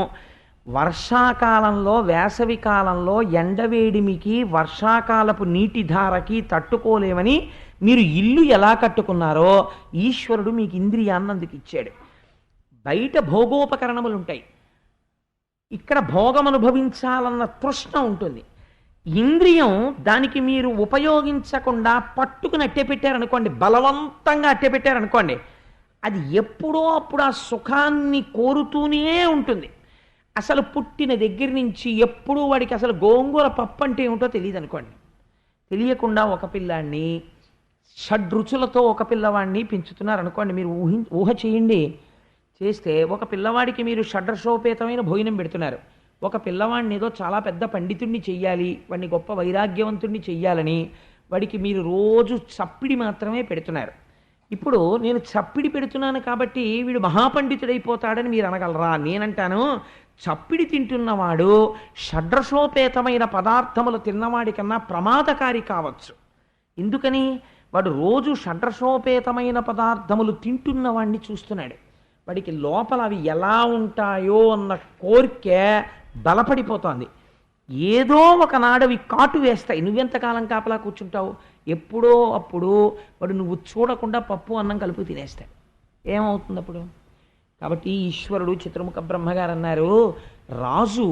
S1: వర్షాకాలంలో, వేసవి కాలంలో ఎండవేడిమికి, వర్షాకాలపు నీటి ధారకి తట్టుకోలేమని మీరు ఇల్లు ఎలా కట్టుకున్నారో ఈశ్వరుడు మీకు ఇంద్రియాన్ని అందుకు ఇచ్చాడు. బయట భోగోపకరణములు ఉంటాయి, ఇక్కడ భోగం అనుభవించాలన్న తృష్ణ ఉంటుంది. ఇంద్రియం దానికి మీరు ఉపయోగించకుండా పట్టుకుని అట్టెపెట్టారనుకోండి, బలవంతంగా అట్టెపెట్టారనుకోండి, అది ఎప్పుడో అప్పుడు ఆ సుఖాన్ని కోరుతూనే ఉంటుంది. అసలు పుట్టిన దగ్గర నుంచి ఎప్పుడూ వాడికి అసలు గోంగూర పప్పు అంటే ఏమిటో తెలియదు అనుకోండి. తెలియకుండా ఒక పిల్లాన్ని షడ్రుచులతో ఒక పిల్లవాడిని పెంచుతున్నారు అనుకోండి. మీరు ఊహ చేయండి. చేస్తే ఒక పిల్లవాడికి మీరు షడ్రసోపేతమైన భోజనం పెడుతున్నారు. ఒక పిల్లవాడిని ఏదో చాలా పెద్ద పండితుడిని చెయ్యాలి, వాడిని గొప్ప వైరాగ్యవంతుడిని చెయ్యాలని వాడికి మీరు రోజు చప్పిడి మాత్రమే పెడుతున్నారు. ఇప్పుడు నేను చప్పిడి పెడుతున్నాను కాబట్టి వీడు మహాపండితుడైపోతాడని మీరు అనగలరా? నేనంటాను, చప్పిడి తింటున్నవాడు షడ్రసోపేతమైన పదార్థములు తిన్నవాడి కన్నా ప్రమాదకారి కావచ్చు. ఎందుకని? వాడు రోజు షడ్రసోపేతమైన పదార్థములు తింటున్నవాడిని చూస్తున్నాడు. వాడికి లోపల అవి ఎలా ఉంటాయో అన్న కోరిక బలపడిపోతోంది. ఏదో ఒకనాడు అవి కాటు వేస్తాయి. నువ్వెంతకాలం కాపలా కూర్చుంటావు? ఎప్పుడో అప్పుడు వాడు నువ్వు చూడకుండా పప్పు అన్నం కలుపు తినేస్తాడు. ఏమవుతుంది అప్పుడు? కాబట్టి ఈశ్వరుడు చిత్రముఖ బ్రహ్మగారు అన్నారు, రాజు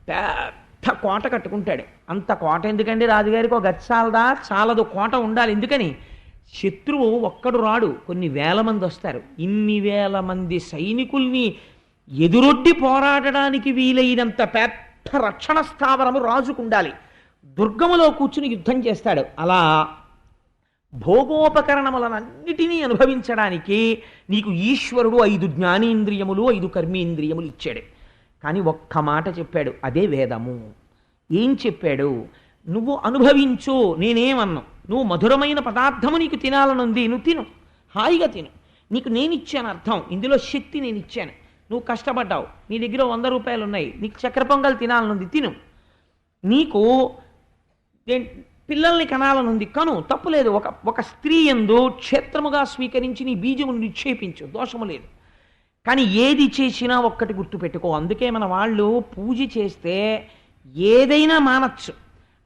S1: పెద్ద కోట కట్టుకుంటాడు. అంత కోట ఎందుకండి రాజుగారికి? ఒక గచ్చాలదా? చాలదు, కోట ఉండాలి. ఎందుకని? శత్రువు ఒక్కడు రాడు, కొన్ని వేల మంది వస్తారు. ఇన్ని వేల మంది సైనికుల్ని ఎదురొడ్డి పోరాడడానికి వీలైనంత పెద్ద రక్షణ స్థావరము రాజుకుండాలి. దుర్గములో కూర్చుని యుద్ధం చేస్తాడు. అలా భోగోపకరణములనన్నిటినీ అనుభవించడానికి నీకు ఈశ్వరుడు 5 జ్ఞానేంద్రియములు 5 కర్మేంద్రియములు ఇచ్చాడు. కానీ ఒక్క మాట చెప్పాడు, అదే వేదము. ఏం చెప్పాడు? నువ్వు అనుభవించు, నేనేమన్నా. నువ్వు మధురమైన పదార్థము నీకు తినాలనుంది, నువ్వు తిను, హాయిగా తిను. నీకు నేనిచ్చాను అర్థం, ఇందులో శక్తి నేను ఇచ్చాను. నువ్వు కష్టపడ్డావు, నీ దగ్గర 100 రూపాయలు ఉన్నాయి, నీకు చక్కెర పొంగల్ తినాలనుంది, తిను. నీకు పిల్లల్ని కనాలనుంది, కను, తప్పులేదు. ఒక స్త్రీ యందు క్షేత్రముగా స్వీకరించి నీ బీజమును నిక్షేపించు, దోషము లేదు. కానీ ఏది చేసినా ఒక్కటి గుర్తుపెట్టుకో. అందుకే మన వాళ్ళు పూజ చేస్తే ఏదైనా మానచ్చు.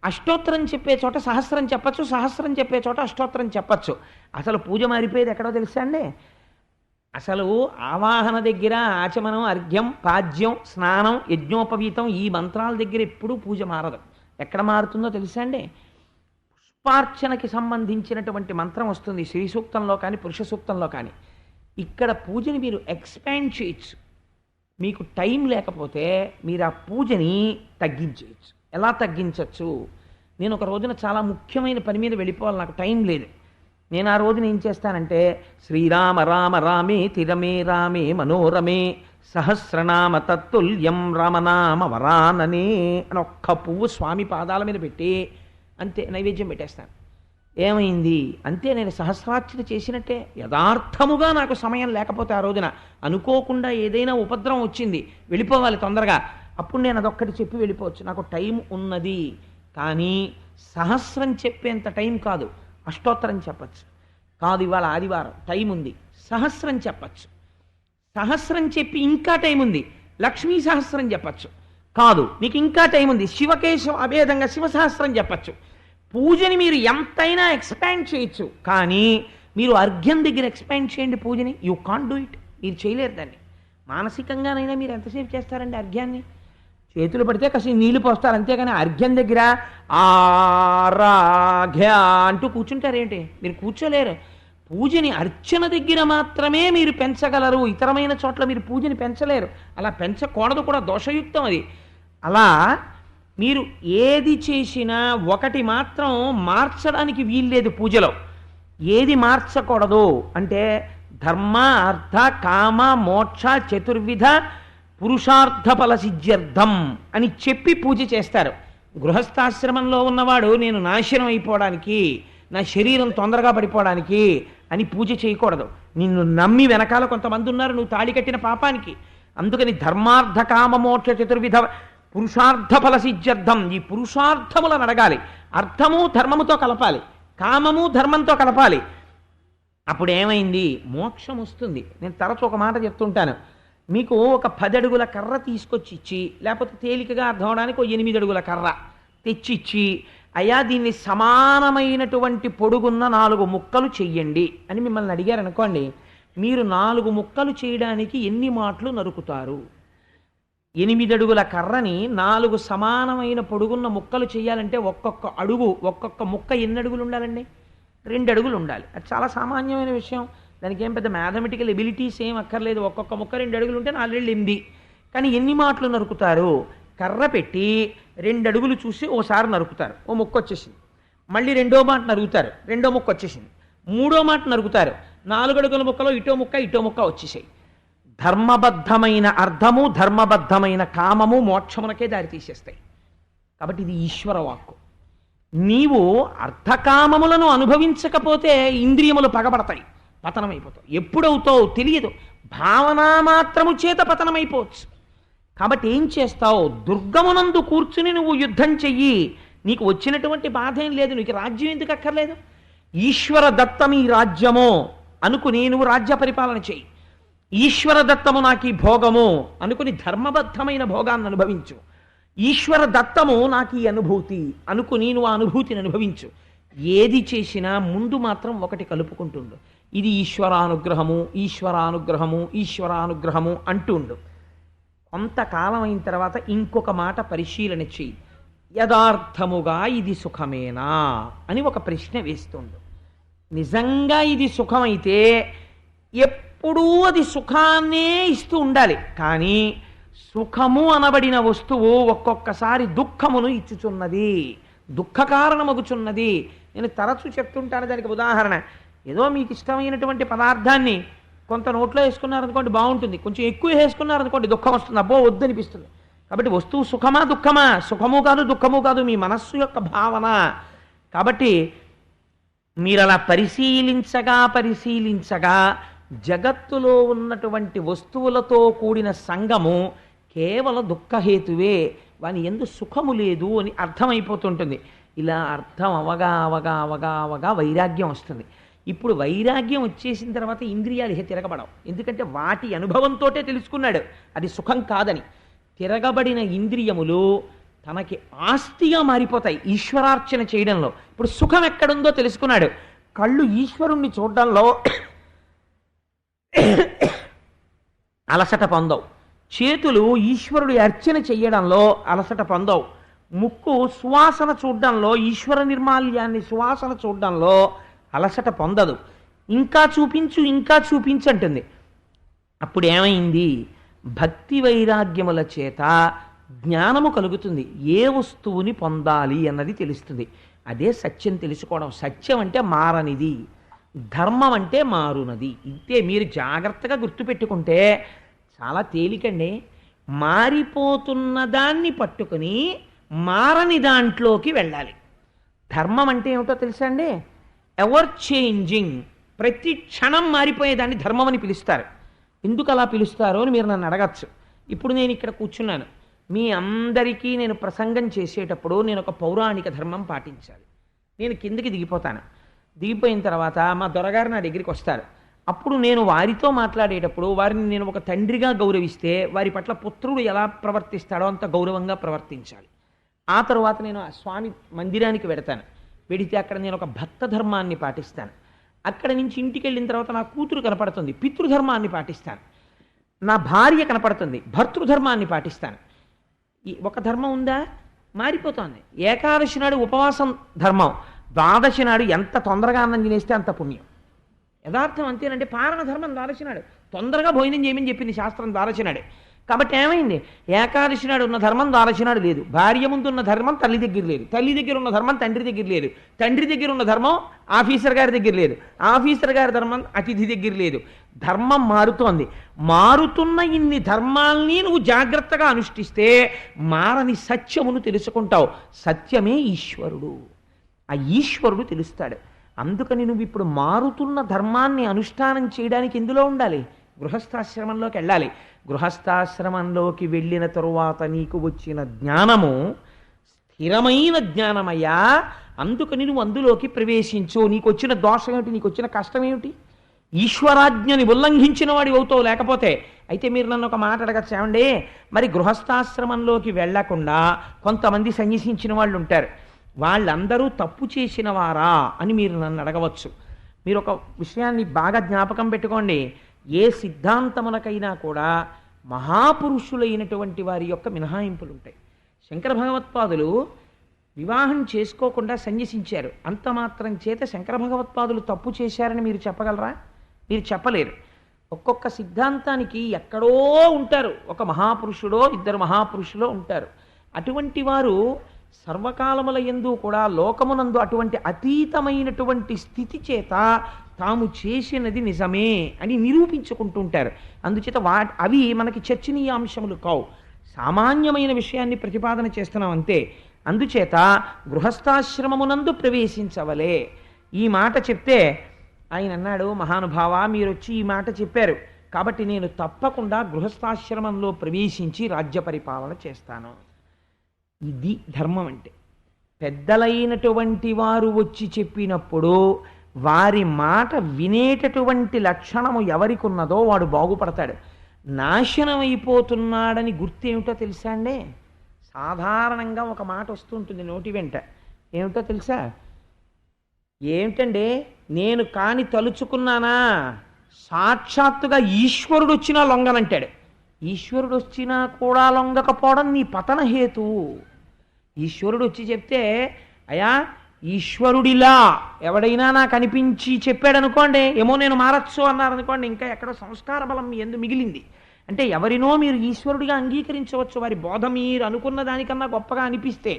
S1: అష్టోత్తరం చెప్పే చోట సహస్రం చెప్పచ్చు, సహస్రం చెప్పే చోట అష్టోత్తరం చెప్పచ్చు. అసలు పూజ మారిపోయేది ఎక్కడో తెలుసా అండి? అసలు ఆవాహన దగ్గర ఆచమనం, అర్ఘ్యం, పాద్యం, స్నానం, యజ్ఞోపవీతం, ఈ మంత్రాల దగ్గర ఎప్పుడూ పూజ మారదు. ఎక్కడ మారుతుందో తెలుసా అండి? పుష్పార్చనకి సంబంధించినటువంటి మంత్రం వస్తుంది శ్రీ సూక్తంలో కానీ పురుష సూక్తంలో కానీ. ఇక్కడ పూజని మీరు ఎక్స్పాండ్ చేయొచ్చు. మీకు టైం లేకపోతే మీరు ఆ పూజని తగ్గించేయచ్చు. ఎలా తగ్గించవచ్చు? నేను ఒక రోజున చాలా ముఖ్యమైన పని మీద వెళ్ళిపోవాలి, నాకు టైం లేదు. నేను ఆ రోజున ఏం చేస్తానంటే, శ్రీరామ రామ రామే తిరమే రామే మనోరమే సహస్రనామ తత్తుల్యం రామనామ వరాననే అని ఒక్క పువ్వు స్వామి పాదాల మీద పెట్టి అంతే నైవేద్యం పెట్టేస్తాను. ఏమైంది? అంతే, నేను సహస్రార్చన చేసినట్టే. యథార్థముగా నాకు సమయం లేకపోతే ఆ రోజున అనుకోకుండా ఏదైనా ఉపద్రవం వచ్చింది, వెళ్ళిపోవాలి తొందరగా, అప్పుడు నేను అదొక్కటి చెప్పి వెళ్ళిపోవచ్చు. నాకు టైం ఉన్నది. కానీ సహస్రం చెప్పేంత టైం కాదు. అష్టోత్తరం చెప్పచ్చు. కాదు, ఇవాళ ఆదివారం టైం ఉంది, సహస్రం చెప్పచ్చు. సహస్రం చెప్పి ఇంకా టైం ఉంది, లక్ష్మీ సహస్రం చెప్పచ్చు. కాదు, నీకు ఇంకా టైం ఉంది, శివకేశవ అభేదంగా శివ సహస్రం చెప్పచ్చు. పూజని మీరు ఎంతైనా ఎక్స్పాండ్ చేయొచ్చు. కానీ మీరు అర్ఘ్యం దగ్గర ఎక్స్పాండ్ చేయండి పూజని, యూ కాంట్ డూ ఇట్. మీరు చేయలేరు దాన్ని. మానసికంగానైనా మీరు ఎంతసేపు చేస్తారండి అర్ఘ్యాన్ని? చేతులు పడితే కాస్త నీళ్లు పోస్తారు, అంతేగాని అర్ఘ్యం దగ్గర ఆరాఘ్య అంటూ కూర్చుంటారేంటి? మీరు కూర్చోలేరు. పూజని అర్చన దగ్గర మాత్రమే మీరు పెంచగలరు, ఇతరమైన చోట్ల మీరు పూజని పెంచలేరు. అలా పెంచకూడదు కూడా, దోషయుక్తం అది. అలా మీరు ఏది చేసినా ఒకటి మాత్రం మార్చడానికి వీల్లేదు పూజలో. ఏది మార్చకూడదు అంటే ధర్మ అర్థ కామ మోక్ష చతుర్విధ పురుషార్థ ఫల సిద్ధ్యర్థం అని చెప్పి పూజ చేస్తారు. గృహస్థాశ్రమంలో ఉన్నవాడు నేను నాశనం అయిపోవడానికి, నా శరీరం తొందరగా పడిపోవడానికి అని పూజ చేయకూడదు. నిన్ను నమ్మి వెనకాల కొంతమంది ఉన్నారు నువ్వు తాళి కట్టిన పాపానికి. అందుకని ధర్మార్థ కామ మోక్ష చతుర్విధ పురుషార్థ ఫల సిద్ధ్యర్థం, ఈ పురుషార్థములను అడగాలి. అర్థము ధర్మముతో కలపాలి, కామము ధర్మంతో కలపాలి. అప్పుడు ఏమైంది? మోక్షం వస్తుంది. నేను తరచు ఒక మాట చెప్తుంటాను, మీకు ఒక 10 అడుగుల కర్ర తీసుకొచ్చి ఇచ్చి, లేకపోతే తేలికగా అర్థం అవడానికి ఒక 8 అడుగుల కర్ర తెచ్చిచ్చి, అయ్యా దీన్ని సమానమైనటువంటి పొడుగున్న 4 ముక్కలు చెయ్యండి అని మిమ్మల్ని అడిగారు అనుకోండి, మీరు 4 ముక్కలు చేయడానికి ఎన్ని మాటలు నరుకుతారు? 8 అడుగుల కర్రని 4 సమానమైన పొడుగున్న ముక్కలు చేయాలంటే ఒక్కొక్క అడుగు, ఒక్కొక్క ముక్క ఎన్ని అడుగులు ఉండాలండి? 2 అడుగులు ఉండాలి. అది చాలా సామాన్యమైన విషయం. దానికి ఏం పెద్ద మ్యాథమెటికల్ ఎబిలిటీస్ ఏం అక్కర్లేదు. ఒక్కొక్క ముక్క 2 అడుగులు ఉంటే 4 8. కానీ ఎన్ని మాటలు నరుకుతారు? కర్ర పెట్టి 2 అడుగులు చూసి ఓసారి నరుకుతారు, ఓ ముక్క వచ్చేసింది. మళ్ళీ 2వ మాట నరుగుతారు, 2వ ముక్క వచ్చేసింది. 3వ మాట నరుగుతారు, 4 అడుగుల ముక్కలో ఇటో ముక్క వచ్చేసాయి. ధర్మబద్ధమైన అర్థము, ధర్మబద్ధమైన కామము మోక్షమునకే దారి తీసేస్తాయి. కాబట్టి ఇది ఈశ్వర వాక్కు. నీవు అర్థకామములను అనుభవించకపోతే ఇంద్రియములు పగబడతాయి, పతనమైపోతావు. ఎప్పుడవుతావు తెలియదు. భావనా మాత్రము చేత పతనమైపోవచ్చు. కాబట్టి ఏం చేస్తావు? దుర్గమునందు కూర్చుని నువ్వు యుద్ధం చెయ్యి. నీకు వచ్చినటువంటి బాధ ఏం లేదు, నీకు రాజ్యం ఎందుకు అక్కర్లేదు. ఈశ్వర దత్తం ఈ రాజ్యము అనుకుని నువ్వు రాజ్య పరిపాలన చెయ్యి. ఈశ్వర దత్తము నాకు ఈ భోగము అనుకుని ధర్మబద్ధమైన భోగాన్ని అనుభవించు. ఈశ్వర దత్తము నాకు ఈ అనుభూతి అనుకుని నువ్వు ఆ అనుభూతిని అనుభవించు. ఏది చేసినా ముందు మాత్రం ఒకటి కలుపుకుంటుండు, ఇది ఈశ్వరానుగ్రహము, ఈశ్వరానుగ్రహము, ఈశ్వరానుగ్రహము అంటుండు. కొంతకాలం అయిన తర్వాత ఇంకొక మాట పరిశీలన చెయ్యి. యథార్థముగా ఇది సుఖమేనా అని ఒక ప్రశ్న వేస్తుండు. నిజంగా ఇది సుఖమైతే ఎప్పుడూ అది సుఖాన్నే ఇస్తూ ఉండాలి. కానీ సుఖము అనబడిన వస్తువు ఒక్కొక్కసారి దుఃఖమును ఇచ్చుచున్నది, దుఃఖ కారణమగుచున్నది. నేను తరచూ చెప్తుంటాను దానికి ఉదాహరణ. ఏదో మీకు ఇష్టమైనటువంటి పదార్థాన్ని కొంత నోట్లో వేసుకున్నారనుకోండి బాగుంటుంది, కొంచెం ఎక్కువ వేసుకున్నారనుకోండి దుఃఖం వస్తుంది, అబ్బో వద్దనిపిస్తుంది. కాబట్టి వస్తువు సుఖమా దుఃఖమా? సుఖము కాదు దుఃఖము కాదు, మీ మనస్సు యొక్క భావన. కాబట్టి మీరు అలా పరిశీలించగా జగత్తులో ఉన్నటువంటి వస్తువులతో కూడిన సంగము కేవలం దుఃఖహేతువే, వాని ఎందు సుఖము లేదు అని అర్థమైపోతుంటుంది. ఇలా అర్థం అవగా వైరాగ్యం వస్తుంది. ఇప్పుడు వైరాగ్యం వచ్చేసిన తర్వాత ఇంద్రియాలు తిరగబడవు. ఎందుకంటే వాటి అనుభవంతో తెలుసుకున్నాడు అది సుఖం కాదని. తిరగబడిన ఇంద్రియములు తనకి ఆస్తిగా మారిపోతాయి ఈశ్వరార్చన చేయడంలో. ఇప్పుడు సుఖం ఎక్కడుందో తెలుసుకున్నాడు. కళ్ళు ఈశ్వరుణ్ణి చూడడంలో అలసట పొందవు, చేతులు ఈశ్వరుడి అర్చన చెయ్యడంలో అలసట పొందవు, ముక్కు సువాసన చూడడంలో, ఈశ్వర నిర్మాల్యాన్ని సువాసన చూడడంలో అలసట పొందదు. ఇంకా చూపించు అంటుంది. అప్పుడు ఏమైంది? భక్తి వైరాగ్యముల చేత జ్ఞానము కలుగుతుంది. ఏ వస్తువుని పొందాలి అన్నది తెలుస్తుంది. అదే సత్యం తెలుసుకోవడం. సత్యం అంటే మారనిది, ధర్మం అంటే మారునది. ఇంతే. మీరు జాగ్రత్తగా గుర్తుపెట్టుకుంటే చాలా తేలికండి. మారిపోతున్న దాన్ని పట్టుకుని మారని దాంట్లోకి వెళ్ళాలి. ధర్మం అంటే ఏమిటో తెలుసా అండి? ఎవర్ చేంజింగ్, ప్రతి క్షణం మారిపోయేదాన్ని ధర్మం అని పిలుస్తారు. ఎందుకు అలా పిలుస్తారో అని మీరు నన్ను అడగచ్చు. ఇప్పుడు నేను ఇక్కడ కూర్చున్నాను, మీ అందరికీ నేను ప్రసంగం చేసేటప్పుడు నేను ఒక పౌరాణిక ధర్మం పాటించాలి. నేను కిందకి దిగిపోతాను. దిగిపోయిన తర్వాత మా దొరగారు నా దగ్గరికి వస్తారు. అప్పుడు నేను వారితో మాట్లాడేటప్పుడు వారిని నేను ఒక తండ్రిగా గౌరవిస్తే వారి పట్ల పుత్రుడు ఎలా ప్రవర్తిస్తాడో అంత గౌరవంగా ప్రవర్తించాలి. ఆ తర్వాత నేను ఆ స్వామి మందిరానికి వెడతాను. వెడితే అక్కడ నేను ఒక భక్త ధర్మాన్ని పాటిస్తాను. అక్కడ నుంచి ఇంటికి వెళ్ళిన తర్వాత నా కూతురు కనపడుతుంది, పితృధర్మాన్ని పాటిస్తాను. నా భార్య కనపడుతుంది, భర్తృధర్మాన్ని పాటిస్తాను. ఒక ధర్మం ఉందా? మారిపోతుంది. ఏకాదశి నాడు ఉపవాసం ధర్మం, ద్వాదశి నాడు ఎంత తొందరగా అన్నం తినేస్తే అంత పుణ్యం. యథార్థం అంతేనంటే పారణ ధర్మం ద్వాదశి నాడు, తొందరగా భోజనం చేయమని చెప్పింది శాస్త్రం ద్వాదశి నాడే. కాబట్టి ఏమైంది? ఏకాదశి నాడు ఉన్న ధర్మం ద్వాదశి నాడు లేదు. భార్య ముందు ఉన్న ధర్మం తల్లి దగ్గర లేదు, తల్లి దగ్గర ఉన్న ధర్మం తండ్రి దగ్గర లేదు, తండ్రి దగ్గర ఉన్న ధర్మం ఆఫీసర్ గారి దగ్గర లేదు, ఆఫీసర్ గారి ధర్మం అతిథి దగ్గర లేదు. ధర్మం మారుతోంది. మారుతున్న ఇన్ని ధర్మాల్ని నువ్వు జాగ్రత్తగా అనుష్ఠిస్తే మారని సత్యమును తెలుసుకుంటావు. సత్యమే ఈశ్వరుడు. ఆ ఈశ్వరుడు తెలుస్తాడు. అందుకని నువ్వు ఇప్పుడు మారుతున్న ధర్మాన్ని అనుష్ఠానం చేయడానికి ఎందులో ఉండాలి? గృహస్థాశ్రమంలోకి వెళ్ళాలి. గృహస్థాశ్రమంలోకి వెళ్ళిన తరువాత నీకు వచ్చిన జ్ఞానము స్థిరమైన జ్ఞానమయ్యా. అందుకని నువ్వు అందులోకి ప్రవేశించు. నీకు వచ్చిన దోషం ఏమిటి? నీకు వచ్చిన కష్టం ఏమిటి? ఈశ్వరాజ్ఞని ఉల్లంఘించిన వాడి అవుతావు. లేకపోతే అయితే మీరు నన్ను ఒక మాట అడగచ్చు, ఏమండి మరి గృహస్థాశ్రమంలోకి వెళ్లకుండా కొంతమంది సన్యసించిన వాళ్ళు ఉంటారు, వాళ్ళందరూ తప్పు చేసిన వారా అని మీరు నన్ను అడగవచ్చు. మీరు ఒక విషయాన్ని బాగా జ్ఞాపకం పెట్టుకోండి. ఏ సిద్ధాంతమునకైనా కూడా మహాపురుషులైనటువంటి వారి యొక్క మినహాయింపులు ఉంటాయి. శంకర భగవత్పాదులు వివాహం చేసుకోకుండా సన్యసించారు. అంత మాత్రం చేత శంకర భగవత్పాదులు తప్పు చేశారని మీరు చెప్పగలరా? మీరు చెప్పలేరు. ఒక్కొక్క సిద్ధాంతానికి ఎక్కడో ఉంటారు, ఒక మహాపురుషుడో ఇద్దరు మహాపురుషులో ఉంటారు. అటువంటి వారు సర్వకాలముల యందు కూడా లోకమునందు అటువంటి అతీతమైనటువంటి స్థితి చేత తాము చేసినది నిజమే అని నిరూపించుకుంటుంటారు. అందుచేత అవి మనకి చర్చనీయాంశములు కావు, సామాన్యమైన విషయాన్ని ప్రతిపాదన చేస్తున్నాం అంతే. అందుచేత గృహస్థాశ్రమమునందు ప్రవేశించవలే. ఈ మాట చెప్తే ఆయన అన్నాడు, మహానుభావ మీరు వచ్చి ఈ మాట చెప్పారు కాబట్టి నేను తప్పకుండా గృహస్థాశ్రమంలో ప్రవేశించి రాజ్య పరిపాలన చేస్తాను. ఇది ధర్మం అంటే. పెద్దలైనటువంటి వారు వచ్చి చెప్పినప్పుడు వారి మాట వినేటటువంటి లక్షణము ఎవరికి ఉన్నదో వాడు బాగుపడతాడు. నాశనం అయిపోతున్నాడని గుర్తేమిటో తెలుసా అండి? సాధారణంగా ఒక మాట వస్తుంటుంది నోటి వెంట, ఏమిటో తెలుసా? ఏమిటండి, నేను కాని తలుచుకున్నానా సాక్షాత్తుగా ఈశ్వరుడు వచ్చినా లొంగనంటాడు. ఈశ్వరుడు వచ్చినా కూడా లొంగకపోవడం నీ పతన హేతువు. ఈశ్వరుడు వచ్చి చెప్తే అయా ఈశ్వరుడిలా ఎవడైనా నాకు అనిపించి చెప్పాడు అనుకోండి, ఏమో నేను మారచ్చు అన్నారనుకోండి, ఇంకా ఎక్కడో సంస్కార బలం మీ యందు మిగిలింది. అంటే ఎవరినో మీరు ఈశ్వరుడిగా అంగీకరించవచ్చు, వారి బోధ మీరు అనుకున్న దానికన్నా గొప్పగా అనిపిస్తే.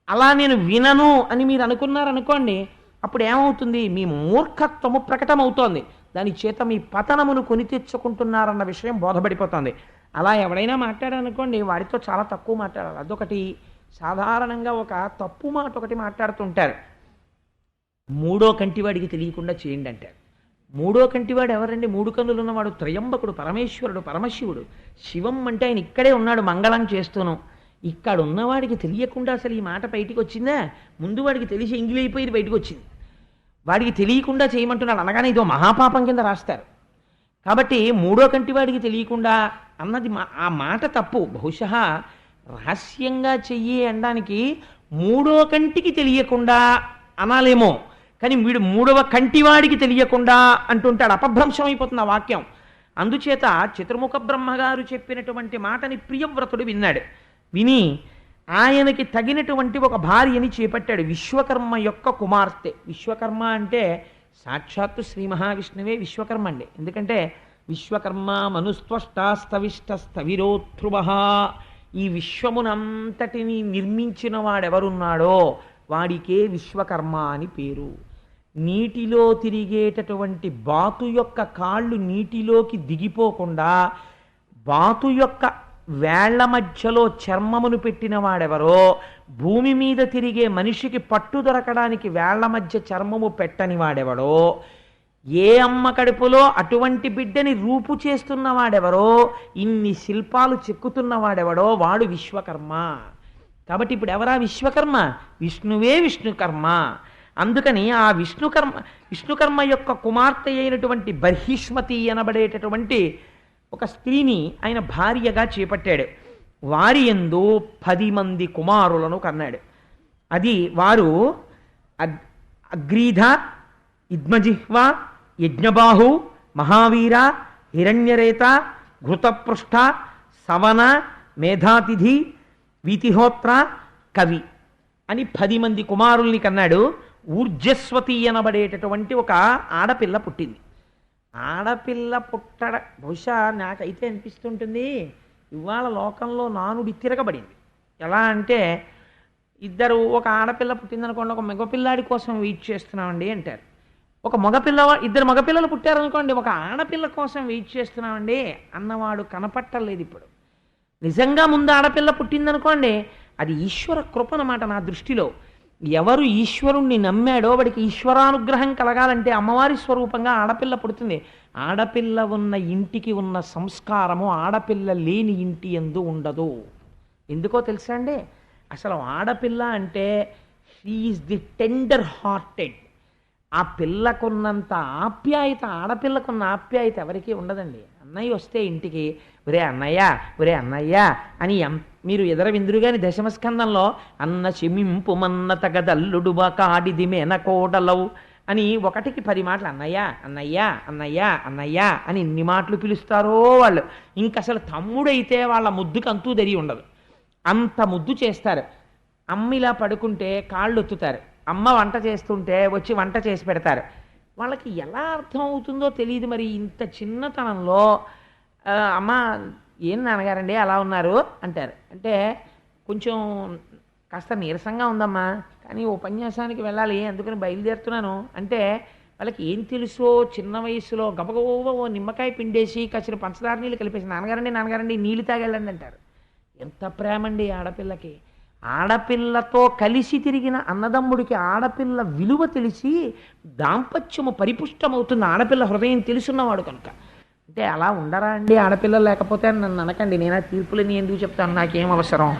S1: అలా నేను వినను అని మీరు అనుకున్నారనుకోండి, అప్పుడు ఏమవుతుంది? మీ మూర్ఖత్వము ప్రకటమవుతోంది. దాని చేత మీ పతనమును కొని తెచ్చుకుంటున్నారన్న విషయం బోధపడిపోతుంది. అలా ఎవడైనా మాట్లాడారనుకోండి, వాడితో చాలా తక్కువ మాట్లాడాలి. అదొకటి. సాధారణంగా ఒక తప్పు మాట ఒకటి మాట్లాడుతుంటారు, మూడో కంటివాడికి తెలియకుండా చేయండి అంటారు. మూడో కంటివాడు ఎవరండి? మూడు కన్నులు ఉన్నవాడు త్రయంబకుడు, పరమేశ్వరుడు, పరమశివుడు. శివం అంటే ఆయన ఇక్కడే ఉన్నాడు మంగళం చేస్తూను. ఇక్కడ ఉన్నవాడికి తెలియకుండా అసలు ఈ మాట బయటికి వచ్చిందా? ముందు వాడికి తెలిసి ఎంగిలైపోయి బయటకు వచ్చింది. వాడికి తెలియకుండా చేయమంటున్నాడు అనగానే ఇదో మహాపాపం కింద రాస్తారు. కాబట్టి మూడో కంటి వాడికి తెలియకుండా అన్నది ఆ మాట తప్పు. బహుశా రహస్యంగా చెయ్యి అనడానికి మూడో కంటికి తెలియకుండా అనాలేమో, కానీ వీడు మూడవ కంటివాడికి తెలియకుండా అంటుంటాడు. అపభ్రంశం అయిపోతుంది ఆ వాక్యం. అందుచేత చతుర్ముఖ బ్రహ్మగారు చెప్పినటువంటి మాటని ప్రియవ్రతుడు విన్నాడు. విని ఆయనకి తగినటువంటి ఒక భార్యని చేపట్టాడు, విశ్వకర్మ యొక్క కుమార్తె. విశ్వకర్మ అంటే సాక్షాత్తు శ్రీ మహావిష్ణువే విశ్వకర్మ అండి. ఎందుకంటే విశ్వకర్మ మనుస్త్వష్టాస్తవిష్టస్థవిరోధ్రువ, ఈ విశ్వమునంతటిని నిర్మించిన వాడెవరున్నాడో వాడికే విశ్వకర్మ అని పేరు. నీటిలో తిరిగేటటువంటి బాతు యొక్క కాళ్ళు నీటిలోకి దిగిపోకుండా బాతు యొక్క వేళ్ల మధ్యలో చర్మమును పెట్టిన వాడెవరో, భూమి మీద తిరిగే మనిషికి పట్టు దొరకడానికి వేళ్ల మధ్య చర్మము పెట్టని వాడెవడో, ఏ అమ్మ కడుపులో అటువంటి బిడ్డని రూపు చేస్తున్న వాడెవరో, ఇన్ని శిల్పాలు చెక్కుతున్న వాడెవడో వాడు విశ్వకర్మ. కాబట్టి ఇప్పుడు ఎవరా విశ్వకర్మ? విష్ణువే విష్ణుకర్మ. అందుకని ఆ విష్ణుకర్మ యొక్క కుమార్తె అయినటువంటి బర్హిష్మతి అనబడేటటువంటి ఒక స్త్రీని ఆయన భార్యగా చేపట్టాడు. వారి యందు 10 మంది కుమారులను కన్నాడు. అది వారు అగ్రీధ, ఇద్మజిహ్వ, యజ్ఞబాహు, మహావీర, హిరణ్యరేత, ఘృతపృష్ఠ, సవన, మేధాతిథి, వీతిహోత్ర, కవి అని 10 మంది కుమారుల్ని కన్నాడు. ఊర్జస్వతి అనబడేటటువంటి ఒక ఆడపిల్ల పుట్టింది. ఆడపిల్ల పుట్టడ బహుశా నాకైతే అనిపిస్తుంటుంది, ఇవాళ లోకంలో నానుడి తిరగబడింది. ఎలా అంటే ఇద్దరు, ఒక ఆడపిల్ల పుట్టిందనుకోండి, ఒక మగపిల్లాడి కోసం వెయిట్ చేస్తున్నామండి అంటారు. ఒక ఇద్దరు మగపిల్లలు పుట్టారనుకోండి, ఒక ఆడపిల్ల కోసం వెయిట్ చేస్తున్నామండి అన్నవాడు కనపట్టలేదు ఇప్పుడు. నిజంగా ముందు ఆడపిల్ల పుట్టిందనుకోండి, అది ఈశ్వర కృప అన్నమాట నా దృష్టిలో. ఎవరు ఈశ్వరుణ్ణి నమ్మాడో వాడికి ఈశ్వరానుగ్రహం కలగాలంటే అమ్మవారి స్వరూపంగా ఆడపిల్ల పుడుతుంది. ఆడపిల్ల ఉన్న ఇంటికి ఉన్న సంస్కారము ఆడపిల్ల లేని ఇంటి యందు ఉండదు. ఎందుకో తెలుసా అండి? అసలు ఆడపిల్ల అంటే she is the tender hearted. ఆ పిల్లకున్నంత ఆప్యాయత, ఆడపిల్లకున్న ఆప్యాయత ఎవరికీ ఉండదండి. అన్నయ్య వస్తే ఇంటికి ఒరే అన్నయ్య, ఒరే అన్నయ్య అని మీరు ఎదర విందురుగాని దశమస్కందంలో అన్న చెమింపు మన్న తగదల్లుడు కాడిది మేనకోడలవు అని 1కి 10 మాటలు అన్నయ్య అన్నయ్య అన్నయ్య అన్నయ్య అని ఎన్ని మాటలు పిలుస్తారో వాళ్ళు. ఇంకసలు తమ్ముడైతే వాళ్ళ ముద్దుకు అంతూ తెరి ఉండదు, అంత ముద్దు చేస్తారు. అమ్మ ఇలా పడుకుంటే కాళ్ళు ఒత్తుతారు, అమ్మ వంట చేస్తుంటే వచ్చి వంట చేసి పెడతారు. వాళ్ళకి ఎలా అర్థం అవుతుందో తెలియదు. మరి ఇంత చిన్నతనంలో అమ్మ ఏం నాన్నగారండి అలా ఉన్నారు అంటారు. అంటే కొంచెం కాస్త నీరసంగా ఉందమ్మా, కానీ ఉపన్యాసానికి వెళ్ళాలి అందుకని బయలుదేరుతున్నాను అంటే వాళ్ళకి ఏం తెలుసో చిన్న వయసులో గబగబ ఓ నిమ్మకాయ పిండేసి కాసిన పంచదార నీళ్ళు కలిపేసి నాన్నగారండి నీళ్ళు తాగెళ్ళండి అంటారు. ఎంత ప్రేమ అండి ఆడపిల్లకి. ఆడపిల్లతో కలిసి తిరిగిన అన్నదమ్ముడికి ఆడపిల్ల విలువ తెలిసి దాంపత్యము పరిపుష్టమవుతుంది ఆడపిల్ల హృదయం తెలుసున్నవాడు కనుక. అంటే అలా ఉండరా అండి ఆడపిల్లలు? లేకపోతే నన్ను అనకండి, నేను ఆ తీర్పులని ఎందుకు చెప్తాను, నాకేం అవసరం.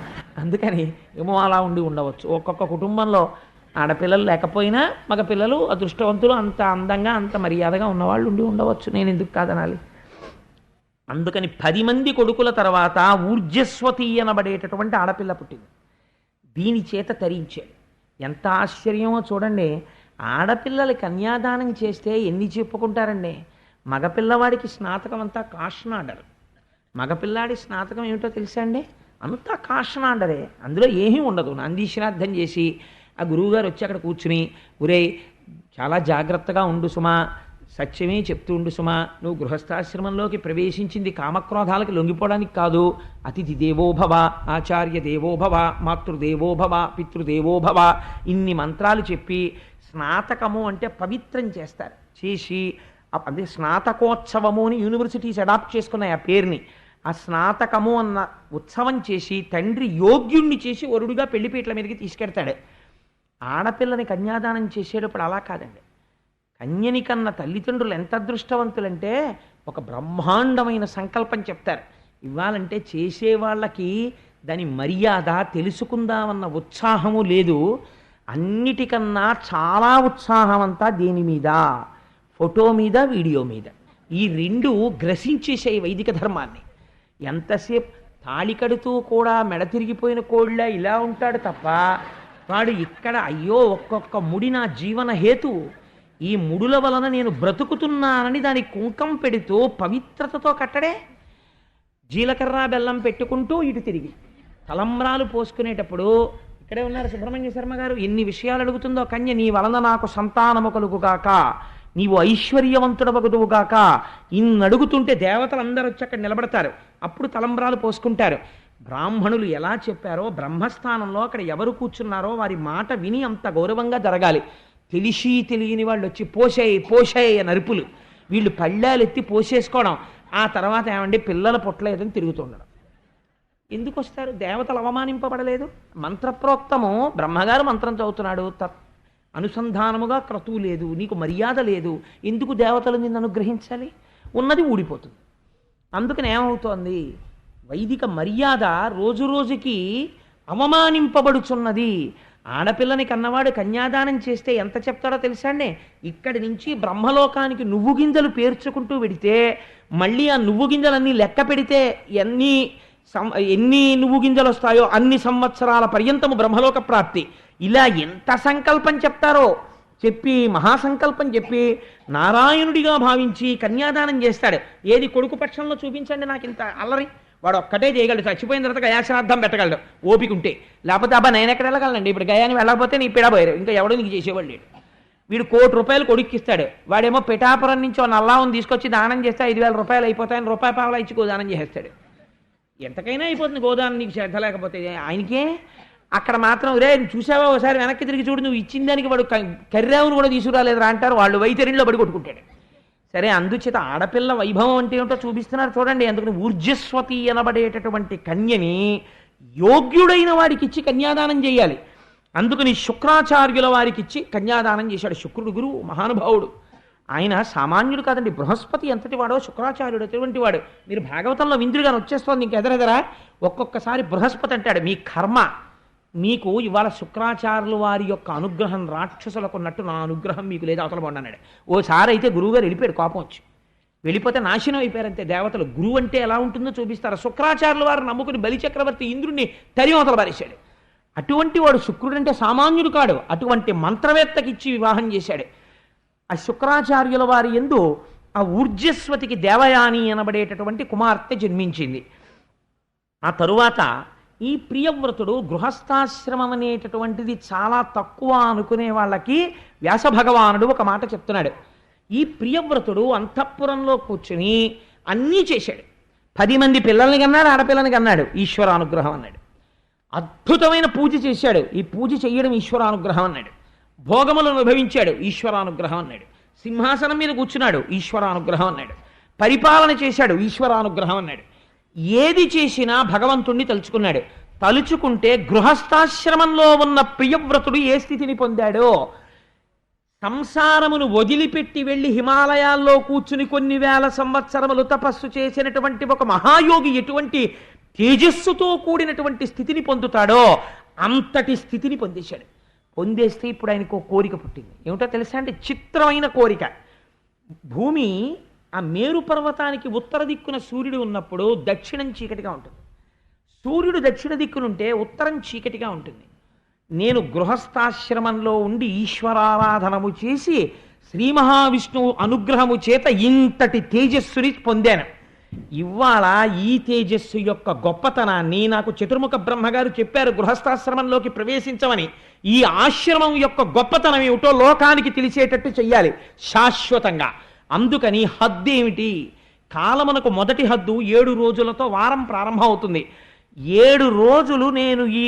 S1: అందుకని ఏమో అలా ఉండవచ్చు. ఒక్కొక్క కుటుంబంలో ఆడపిల్లలు లేకపోయినా మగపిల్లలు అదృష్టవంతులు, అంత అందంగా అంత మర్యాదగా ఉన్నవాళ్ళు ఉండవచ్చు. నేను ఎందుకు కాదనాలి? అందుకని 10 మంది కొడుకుల తర్వాత ఊర్జస్వతి అనబడేటటువంటి ఆడపిల్ల పుట్టింది. దీని చేత తరించాడు. ఎంత ఆశ్చర్యమో చూడండి. ఆడపిల్లలు కన్యాదానం చేస్తే ఎన్ని చెప్పుకుంటారండి. మగపిల్లవాడికి స్నాతకం అంతా కాషనాడర్. మగపిల్లాడి స్నాతకం ఏమిటో తెలుసా అండి? అంతా కాషనాడరే, అందులో ఏమీ ఉండదు. నంది శ్రాద్ధం చేసి ఆ గురువుగారు వచ్చి అక్కడ కూర్చుని ఒరే చాలా జాగ్రత్తగా ఉండు సుమా, సత్యమే చెప్తూ ఉండు సుమా, నువ్వు గృహస్థాశ్రమంలోకి ప్రవేశించింది కామక్రోధాలకు లొంగిపోవడానికి కాదు. అతిథి దేవోభవ, ఆచార్య దేవోభవ, మాతృదేవోభవ, పితృదేవోభవ ఇన్ని మంత్రాలు చెప్పి స్నాతకము అంటే పవిత్రం చేస్తారు. చేసి అదే స్నాతకోత్సవము అని యూనివర్సిటీస్ అడాప్ట్ చేసుకున్నాయి ఆ పేరుని. ఆ స్నాతకము అన్న ఉత్సవం చేసి తండ్రి యోగ్యుణ్ణి చేసి వరుడుగా పెళ్లిపీటల మీదకి తీసుకెడతాడు. ఆడపిల్లని కన్యాదానం చేసేటప్పుడు అలా కాదండి. కన్యని కన్న తల్లిదండ్రులు ఎంత అదృష్టవంతులంటే ఒక బ్రహ్మాండమైన సంకల్పం చెప్తారు. ఇవ్వాలంటే చేసేవాళ్ళకి దాని మర్యాద తెలుసుకుందామన్న ఉత్సాహము లేదు. అన్నిటికన్నా చాలా ఉత్సాహం అంతా దేని మీద? ఫోటో మీద, వీడియో మీద. ఈ 2 గ్రసించేసాయి వైదిక ధర్మాన్ని. ఎంతసేపు తాళి కడుతూ కూడా మెడ తిరిగిపోయిన కోళ్ళ ఇలా ఉంటాడు తప్ప వాడు ఇక్కడ అయ్యో ఒక్కొక్క ముడి నా జీవన హేతు, ఈ ముడుల వలన నేను బ్రతుకుతున్నానని దాని కుంకం పెడుతూ పవిత్రతతో కట్టడే. జీలకర్ర బెల్లం పెట్టుకుంటూ ఇటు తిరిగి తలంబ్రాలు పోసుకునేటప్పుడు ఇక్కడే ఉన్నారు సుబ్రహ్మణ్య శర్మ గారు, ఎన్ని విషయాలు అడుగుతుందో కన్య. నీ వలన నాకు సంతానము కలుగుగాక, నీవు ఐశ్వర్యవంతుడవగుదువుగాక, ఇన్ని అడుగుతుంటే దేవతలందరూ వచ్చి అక్కడ నిలబడతారు. అప్పుడు తలంబ్రాలు పోసుకుంటారు. బ్రాహ్మణులు ఎలా చెప్పారో బ్రహ్మస్థానంలో అక్కడ ఎవరు కూర్చున్నారో వారి మాట విని అంత గౌరవంగా జరగాలి. తెలిసి తెలియని వాళ్ళు వచ్చి పోసేయి అని అరుపులు, వీళ్ళు పళ్ళాలు ఎత్తి పోసేసుకోవడం. ఆ తర్వాత ఏమండి పిల్లలు పుట్టలేదని తిరుగుతుండడం. ఎందుకు వస్తారు? దేవతలు అవమానింపబడలేదు. మంత్రప్రోక్తము బ్రహ్మగారు మంత్రం చదువుతున్నాడు, అనుసంధానముగా క్రతువు లేదు, నీకు మర్యాద లేదు, ఎందుకు దేవతలు నిన్ను అనుగ్రహించాలి? ఉన్నది ఊడిపోతుంది. అందుకని ఏమవుతోంది? వైదిక మర్యాద రోజు రోజుకి అవమానింపబడుచున్నది. ఆడపిల్లని కన్నవాడు కన్యాదానం చేస్తే ఎంత చెప్తాడో తెలుసా అండి? ఇక్కడి నుంచి బ్రహ్మలోకానికి నువ్వు గింజలు పేర్చుకుంటూ పెడితే మళ్ళీ ఆ నువ్వు గింజలన్నీ లెక్క పెడితే ఎన్ని నువ్వు గింజలు వస్తాయో అన్ని సంవత్సరాల పర్యంతము బ్రహ్మలోక ప్రాప్తి. ఇలా ఎంత సంకల్పం చెప్తారో చెప్పి మహాసంకల్పం చెప్పి నారాయణుడిగా భావించి కన్యాదానం చేస్తాడు. ఏది కొడుకు పక్షంలో చూపించండి నాకు ఇంత అల్లరి. వాడు ఒక్కటే చేయగలడు, చచ్చిపోయిన తర్వాత గయాశ్రాద్ధం పెట్టగలడు ఓపిక ఉంటే. లేకపోతే అబ్బా నేను ఎక్కడ వెళ్ళగలండి, ఇప్పుడు గయాన్ని వెళ్ళకపోతే నీ పిడబోయారు, ఇంకా ఎవడో నీకు చేసేవాళ్ళు లేడు. వీడు ₹1,00,00,000 కొడుక్కిస్తాడు, వాడేమో పిఠాపురం నుంచి ఓ నల్లావుని తీసుకొచ్చి దానం చేస్తే ₹5,000 అయిపోతాయని ₹1 ఇచ్చి గోదానం చేసేస్తాడు. ఎంతకైనా అయిపోతుంది గోదానం నీకు శ్రద్ధ లేకపోతే. ఆయనకే అక్కడ మాత్రం రే చూసావా ఒకసారి వెనక్కి తిరిగి చూడు, నువ్వు ఇచ్చిన దానికి వాడు కర్రావును కూడా తీసుకురాలేదురా అంటారు. వాళ్ళు వైతరిలో పడి కొట్టుకుంటాడు. సరే, అందుచేత ఆడపిల్ల వైభవం అంటే ఏమిటో చూపిస్తున్నారు చూడండి. అందుకని ఊర్జస్వతి అనబడేటటువంటి కన్యని యోగ్యుడైన వాడికి ఇచ్చి కన్యాదానం చేయాలి. అందుకని శుక్రాచార్యుల వారికి ఇచ్చి కన్యాదానం చేశాడు. శుక్రుడు గురువు, మహానుభావుడు. ఆయన సామాన్యుడు కాదండి. బృహస్పతి ఎంతటి వాడో శుక్రాచార్యుడు ఎటువంటి వాడు. మీరు భాగవతంలో విందులుగాని వచ్చేస్తోంది ఇంక ఎదరెదరా. ఒక్కొక్కసారి బృహస్పతి అంటాడు, మీ కర్మ, మీకు ఇవాళ శుక్రాచార్యుల వారి యొక్క అనుగ్రహం రాక్షసులకు ఉన్నట్టు నా అనుగ్రహం మీకు లేదు, అవతల బాగుండి అన్నాడు. ఓసారి అయితే గురువుగారు వెళ్ళిపోయాడు, కోపం వచ్చి. వెళ్ళిపోతే నాశనం అయిపోయారంతే దేవతలు. గురువు అంటే ఎలా ఉంటుందో చూపిస్తారు. శుక్రాచార్యుల వారు నమ్ముకుని బలిచక్రవర్తి ఇంద్రుడిని తరిమవతల పారేశాడు. అటువంటి వాడు శుక్రుడు అంటే సామాన్యుడు కాడు. అటువంటి మంత్రవేత్తకిచ్చి వివాహం చేశాడు. ఆ శుక్రాచార్యుల వారి యందు ఆ ఊర్జస్వతికి దేవయాని అనబడేటటువంటి కుమార్తె జన్మించింది. ఆ తరువాత ఈ ప్రియవ్రతుడు గృహస్థాశ్రమం అనేటటువంటిది చాలా తక్కువ అనుకునే వాళ్ళకి వ్యాస భగవానుడు ఒక మాట చెప్తున్నాడు. ఈ ప్రియవ్రతుడు అంతఃపురంలో కూర్చుని అన్నీ చేశాడు. 10 మంది పిల్లల్ని కన్నాడు, ఆడపిల్లని కన్నాడు. ఈశ్వరానుగ్రహం అన్నాడు. అద్భుతమైన పూజ చేశాడు. ఈ పూజ చెయ్యడం ఈశ్వరానుగ్రహం అన్నాడు. భోగములను అనుభవించాడు, ఈశ్వరానుగ్రహం అన్నాడు. సింహాసనం మీద కూర్చున్నాడు, ఈశ్వరానుగ్రహం అన్నాడు. పరిపాలన చేశాడు, ఈశ్వరానుగ్రహం అన్నాడు. ఏది చేసినా భగవంతుణ్ణి తలుచుకున్నాడు. తలుచుకుంటే గృహస్థాశ్రమంలో ఉన్న ప్రియవ్రతుడు ఏ స్థితిని పొందాడో, సంసారమును వదిలిపెట్టి వెళ్ళి హిమాలయాల్లో కూర్చుని కొన్ని వేల సంవత్సరములు తపస్సు చేసినటువంటి ఒక మహాయోగి ఎటువంటి తేజస్సుతో కూడినటువంటి స్థితిని పొందుతాడో అంతటి స్థితిని పొందేశాడు. పొందేస్తే ఇప్పుడు ఆయనకు కోరిక పుట్టింది. ఏమిటో తెలుసా అంటే చిత్రమైన కోరిక. భూమి ఆ మేరు పర్వతానికి ఉత్తర దిక్కున సూర్యుడు ఉన్నప్పుడు దక్షిణం చీకటిగా ఉంటుంది. సూర్యుడు దక్షిణ దిక్కునుంటే ఉత్తరం చీకటిగా ఉంటుంది. నేను గృహస్థాశ్రమంలో ఉండి ఈశ్వరారాధనము చేసి శ్రీ మహావిష్ణువు అనుగ్రహము చేత ఇంతటి తేజస్సుని పొందాను. ఇవాళ ఈ తేజస్సు యొక్క గొప్పతనాన్ని నాకు చతుర్ముఖ బ్రహ్మగారు చెప్పారు గృహస్థాశ్రమంలోకి ప్రవేశించమని. ఈ ఆశ్రమం యొక్క గొప్పతనం ఏమిటో లోకానికి తెలిసేటట్టు చెయ్యాలి శాశ్వతంగా. అందుకని హద్దు ఏమిటి? కాలమునకు మొదటి హద్దు 7 రోజులతో వారం ప్రారంభం అవుతుంది. 7 రోజులు నేను ఈ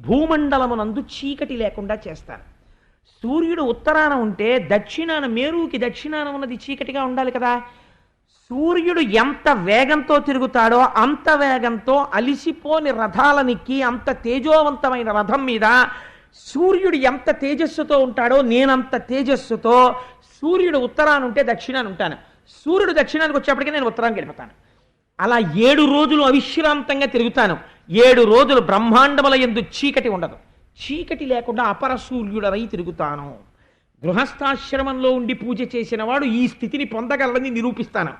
S1: భూమండలమునందు చీకటి లేకుండా చేస్తాను. సూర్యుడు ఉత్తరాన ఉంటే దక్షిణాన, మేరుకి దక్షిణాన ఉన్నది చీకటిగా ఉండాలి కదా. సూర్యుడు ఎంత వేగంతో తిరుగుతాడో అంత వేగంతో అలిసిపోని రథాలనిక్కి అంత తేజోవంతమైన రథం మీద సూర్యుడు ఎంత తేజస్సుతో ఉంటాడో నేనంత తేజస్సుతో సూర్యుడు ఉత్తరాన ఉంటే దక్షిణాన ఉంటాను. సూర్యుడు దక్షిణానికి వచ్చేప్పటికీ నేను ఉత్తరానికి వెళ్ళిపోతాను. అలా 7 రోజులు అవిశ్రాంతంగా తిరుగుతాను. 7 రోజులు బ్రహ్మాండముల యందు చీకటి ఉండదు. చీకటి లేకుండా అపర సూర్యుడనై తిరుగుతాను. గృహస్థాశ్రమంలో ఉండి పూజ చేసిన వాడు ఈ స్థితిని పొందగలరని నిరూపిస్తాను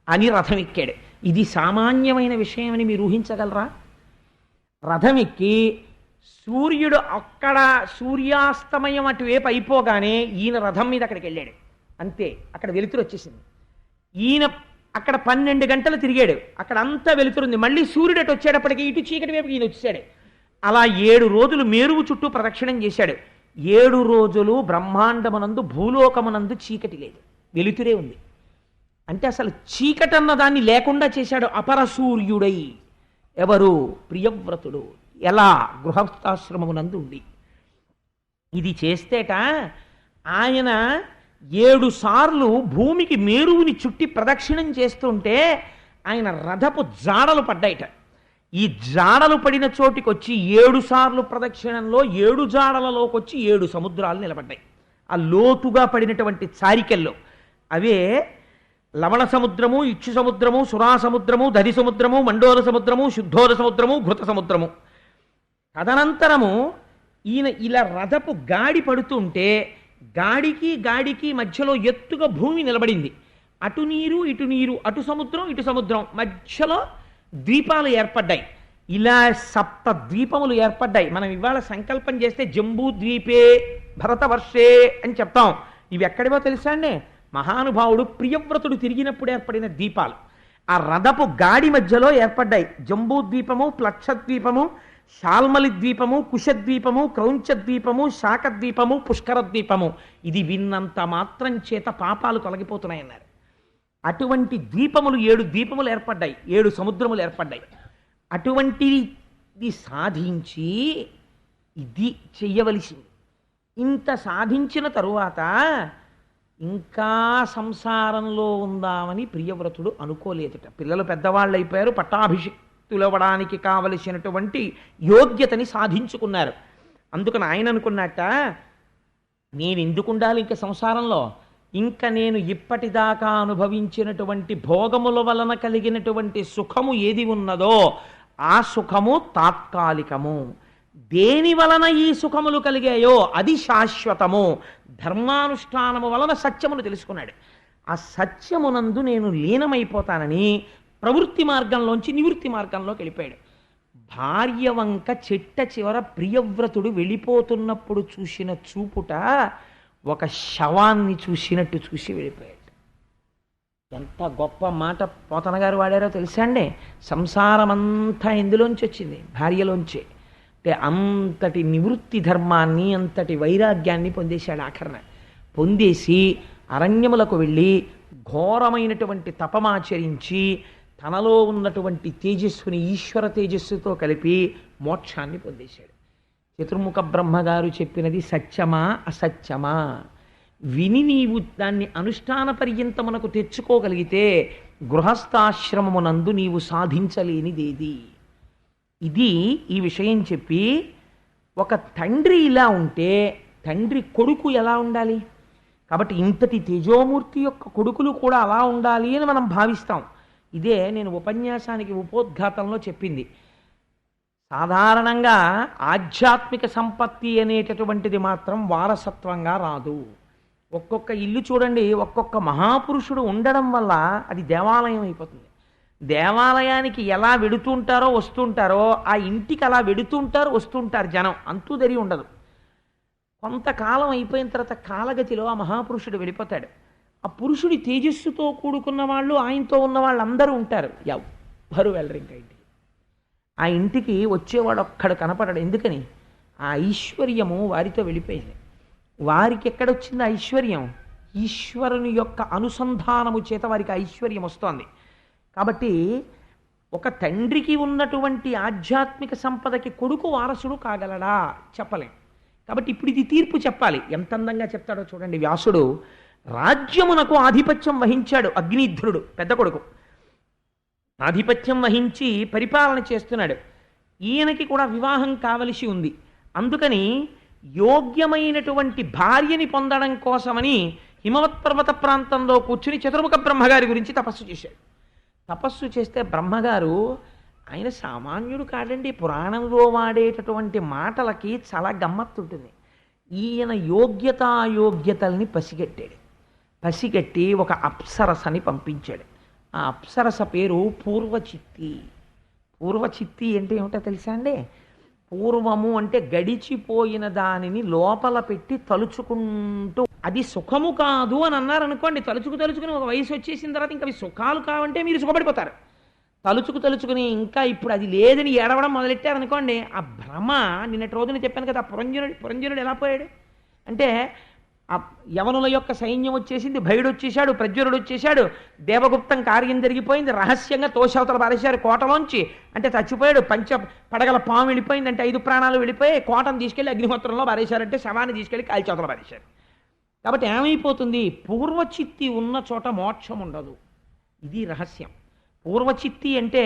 S1: అని రథం ఎక్కాడు. ఇది సామాన్యమైన విషయం అని మీరు ఊహించగలరా? రథం ఎక్కి సూర్యుడు అక్కడ సూర్యాస్తమయం అటువైపు అయిపోగానే ఈయన రథం మీద అక్కడికి వెళ్ళాడు. అంతే, అక్కడ వెలుతురు వచ్చేసింది. ఈయన అక్కడ 12 గంటలు తిరిగాడు. అక్కడ అంతా వెలుతురుంది. మళ్ళీ సూర్యుడు అటు వచ్చేటప్పటికి ఇటు చీకటి వైపు ఈయన వచ్చాడు. అలా 7 రోజులు మేరువు చుట్టూ ప్రదక్షిణం చేశాడు. 7 రోజులు బ్రహ్మాండమునందు భూలోకమునందు చీకటి లేదు, వెలుతురే ఉంది. అంటే అసలు చీకటన్న దాన్ని లేకుండా చేశాడు అపర సూర్యుడై. ఎవరు? ప్రియవ్రతుడు. ఎలా? గృహస్థాశ్రమమునందు ఉండి. ఇది చేస్తేట ఆయన 7 సార్లు భూమికి మేరువుని చుట్టి ప్రదక్షిణం చేస్తుంటే ఆయన రథపు జాడలు పడ్డాయిట. ఈ జాడలు పడిన చోటికి వచ్చి 7 సార్లు ప్రదక్షిణంలో 7 జాడలలోకి వచ్చి 7 సముద్రాలు నిలబడ్డాయి. ఆ లోతుగా పడినటువంటి చారికల్లో అవే లవణ సముద్రము, ఇక్షు సముద్రము, సురా సముద్రము, దధి సముద్రము, మండోర సముద్రము, శుద్ధోర సముద్రము, ఘృత సముద్రము. తదనంతరము ఈయన ఇలా రథపు గాడి పడుతుంటే గాడికి మధ్యలో ఎత్తుగా భూమి నిలబడింది. అటు నీరు ఇటు నీరు, అటు సముద్రం ఇటు సముద్రం, మధ్యలో ద్వీపాలు ఏర్పడ్డాయి. ఇలా 7 ద్వీపములు ఏర్పడ్డాయి. మనం ఇవాళ సంకల్పం చేస్తే జంబూ ద్వీపే భరతవర్షే అని చెప్తాం. ఇవి ఎక్కడివో తెలుసా అండి? మహానుభావుడు ప్రియవ్రతుడు తిరిగినప్పుడు ఏర్పడిన ద్వీపాలు. ఆ రథపు గాడి మధ్యలో ఏర్పడ్డాయి జంబూ ద్వీపము, ప్లక్షద్వీపము, శాల్మలి ద్వీపము, కుశద్వీపము, క్రౌంచ ద్వీపము, శాఖద్వీపము, పుష్కర ద్వీపము. ఇది విన్నంత మాత్రం చేత పాపాలు తొలగిపోతున్నాయన్నారు. అటువంటి ద్వీపములు 7 ద్వీపములు ఏర్పడ్డాయి, 7 సముద్రములు ఏర్పడ్డాయి. అటువంటిది సాధించి ఇది చెయ్యవలసింది. ఇంత సాధించిన తరువాత ఇంకా సంసారంలో ఉందామని ప్రియవ్రతుడు అనుకోలేదట. పిల్లలు పెద్దవాళ్ళు అయిపోయారు, పట్టాభిషిక్తులవ్వడానికి కావలసినటువంటి యోగ్యతని సాధించుకున్నారు. అందుకని ఆయన అనుకున్నట్ట, నేను ఎందుకు ఉండాలి ఇంక సంసారంలో, ఇంకా నేను ఇప్పటిదాకా అనుభవించినటువంటి భోగముల వలన కలిగినటువంటి సుఖము ఏది ఉన్నదో ఆ సుఖము తాత్కాలికము, దేని వలన ఈ సుఖములు కలిగాయో అది శాశ్వతము. ధర్మానుష్ఠానము వలన సత్యమును తెలుసుకున్నాడు. ఆ సత్యమునందు నేను లీనమైపోతానని ప్రవృత్తి మార్గంలోంచి నివృత్తి మార్గంలోకి వెళ్ళిపోయాడు. భార్య వంక చెట్ట చివర ప్రియవ్రతుడు వెళ్ళిపోతున్నప్పుడు చూసిన చూపుట ఒక శవాన్ని చూసినట్టు చూసి వెళ్ళిపోయాడు. ఎంత గొప్ప మాట పోతన గారు వాడారో తెలుసా అండి? సంసారమంతా ఎందులోంచి వచ్చింది? భార్యలోంచే. అంటే అంతటి నివృత్తి ధర్మాన్ని, అంతటి వైరాగ్యాన్ని పొందేశాడు. ఆఖరణ పొందేసి అరణ్యములకు వెళ్ళి ఘోరమైనటువంటి తపమాచరించి తనలో ఉన్నటువంటి తేజస్సుని ఈశ్వర తేజస్సుతో కలిపి మోక్షాన్ని పొందేశాడు. చతుర్ముఖ బ్రహ్మగారు చెప్పినది సత్యమా అసత్యమా విని నీవు దాన్ని అనుష్ఠాన పర్యంతమునకు తెచ్చుకోగలిగితే గృహస్థాశ్రమమునందు నీవు సాధించలేనిదేది. ఇది ఈ విషయం చెప్పి, ఒక తండ్రి ఇలా ఉంటే తండ్రి కొడుకు ఎలా ఉండాలి? కాబట్టి ఇంతటి తేజోమూర్తి యొక్క కొడుకులు కూడా అలా ఉండాలి అని మనం భావిస్తాం. ఇదే నేను ఉపన్యాసానికి ఉపోద్ఘాతంలో చెప్పింది. సాధారణంగా ఆధ్యాత్మిక సంపత్తి అనేటటువంటిది మాత్రం వారసత్వంగా రాదు. ఒక్కొక్క ఇల్లు చూడండి, ఒక్కొక్క మహాపురుషుడు ఉండడం వల్ల అది దేవాలయం అయిపోతుంది. దేవాలయానికి ఎలా వెడుతుంటారో వస్తుంటారో ఆ ఇంటికి అలా వెడుతుంటారు వస్తుంటారు జనం, అంతూ దరి ఉండదు. కొంతకాలం అయిపోయిన తర్వాత కాలగతిలో ఆ మహాపురుషుడు వెళ్ళిపోతాడు. ఆ పురుషుడి తేజస్సుతో కూడుకున్న వాళ్ళు, ఆయనతో ఉన్న వాళ్ళందరూ ఉంటారు, ఎవ్వరు వెళ్ళరు ఇంకా ఇంటికి. ఆ ఇంటికి వచ్చేవాడు ఒక్కడు కనపడడు. ఎందుకని? ఆ ఐశ్వర్యము వారితో వెళ్ళిపోయింది. వారికి ఎక్కడొచ్చింది ఐశ్వర్యం? ఈశ్వరుని యొక్క అనుసంధానము చేత వారికి ఐశ్వర్యం వస్తోంది. కాబట్టి ఒక తండ్రికి ఉన్నటువంటి ఆధ్యాత్మిక సంపదకి కొడుకు వారసుడు కాగలడా? చెప్పలేం. కాబట్టి ఇప్పుడు ఇది తీర్పు చెప్పాలి. ఎంత అందంగా చెప్తాడో చూడండి వ్యాసుడు. రాజ్యమునకు ఆధిపత్యం వహించాడు అగ్నిధ్రుడు, పెద్ద కొడుకు. ఆధిపత్యం వహించి పరిపాలన చేస్తున్నాడు. ఈయనకి కూడా వివాహం కావలసి ఉంది. అందుకని యోగ్యమైనటువంటి భార్యని పొందడం కోసమని హిమవత్ పర్వత ప్రాంతంలో కూర్చుని చతుర్ముఖ బ్రహ్మగారి గురించి తపస్సు చేశాడు. తపస్సు చేస్తే బ్రహ్మగారు, ఆయన సామాన్యుడు కాదండి, పురాణంలో వాడేటటువంటి మాటలకి చాలా గమ్మత్తుంటుంది. ఈయన యోగ్యతాయోగ్యతల్ని పసిగట్టాడు. పసిగట్టి ఒక అప్సరసని పంపించాడు. ఆ అప్సరస పేరు పూర్వచిత్తి. పూర్వచిత్తి అంటే ఏమిటో తెలుసా అండి? పూర్వము అంటే గడిచిపోయిన దానిని లోపల పెట్టి తలుచుకుంటూ, అది సుఖము కాదు అని అన్నారు అనుకోండి, తలుచుకుని ఒక వయసు వచ్చేసిన తర్వాత ఇంకా అవి సుఖాలు కావంటే మీరు సుఖపడిపోతారు. తలుచుకుని ఇంకా ఇప్పుడు అది లేదని ఏడవడం మొదలెట్టారనుకోండి, ఆ భ్రమ. నిన్నటి రోజున చెప్పాను కదా, పురంజనుడు ఎలా పోయాడు అంటే, ఆ యవనుల యొక్క సైన్యం వచ్చేసింది, భయుడు వచ్చేశాడు, ప్రజ్వరుడు వచ్చేశాడు, దేవగుప్తం కార్యం జరిగిపోయింది, రహస్యంగా తోషవతల పారేశారు కోటలోంచి, అంటే చచ్చిపోయాడు. పంచ పడగల పాము వెళ్ళిపోయింది, అంటే 5 ప్రాణాలు వెళ్ళిపోయి కోటను తీసుకెళ్లి అగ్నిహోత్రంలో పారేశారంటే శవాన్ని తీసుకెళ్లి కాల్చవతల పారేశారు. కాబట్టి ఏమైపోతుంది? పూర్వచిత్తి ఉన్న చోట మోక్షం ఉండదు. ఇది రహస్యం. పూర్వచిత్తి అంటే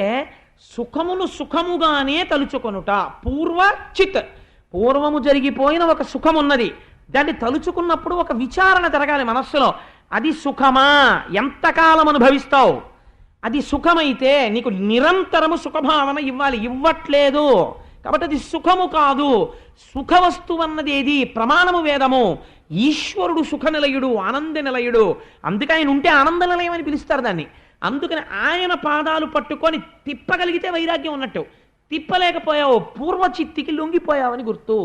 S1: సుఖమును సుఖముగానే తలుచుకొనుట. పూర్వచిత్, పూర్వము జరిగిపోయిన ఒక సుఖం ఉన్నది, దాన్ని తలుచుకున్నప్పుడు ఒక విచారణ జరగాలి మనస్సులో. అది సుఖమా? ఎంతకాలం అనుభవిస్తావు? అది సుఖమైతే నీకు నిరంతరము సుఖభావన ఇవ్వాలి, ఇవ్వట్లేదు కాబట్టి అది సుఖము కాదు. సుఖవస్తువు అన్నది ఏది? ప్రమాణము వేదము. ఈశ్వరుడు సుఖ నిలయుడు, ఆనంద నిలయుడు. అందుకే ఆయన ఉంటే ఆనంద నిలయం అని పిలుస్తారు దాన్ని. అందుకని ఆయన పాదాలు పట్టుకొని తిప్పగలిగితే వైరాగ్యం ఉన్నట్టు, తిప్పలేకపోయావు పూర్వచిత్తికి లొంగిపోయావని గుర్తు.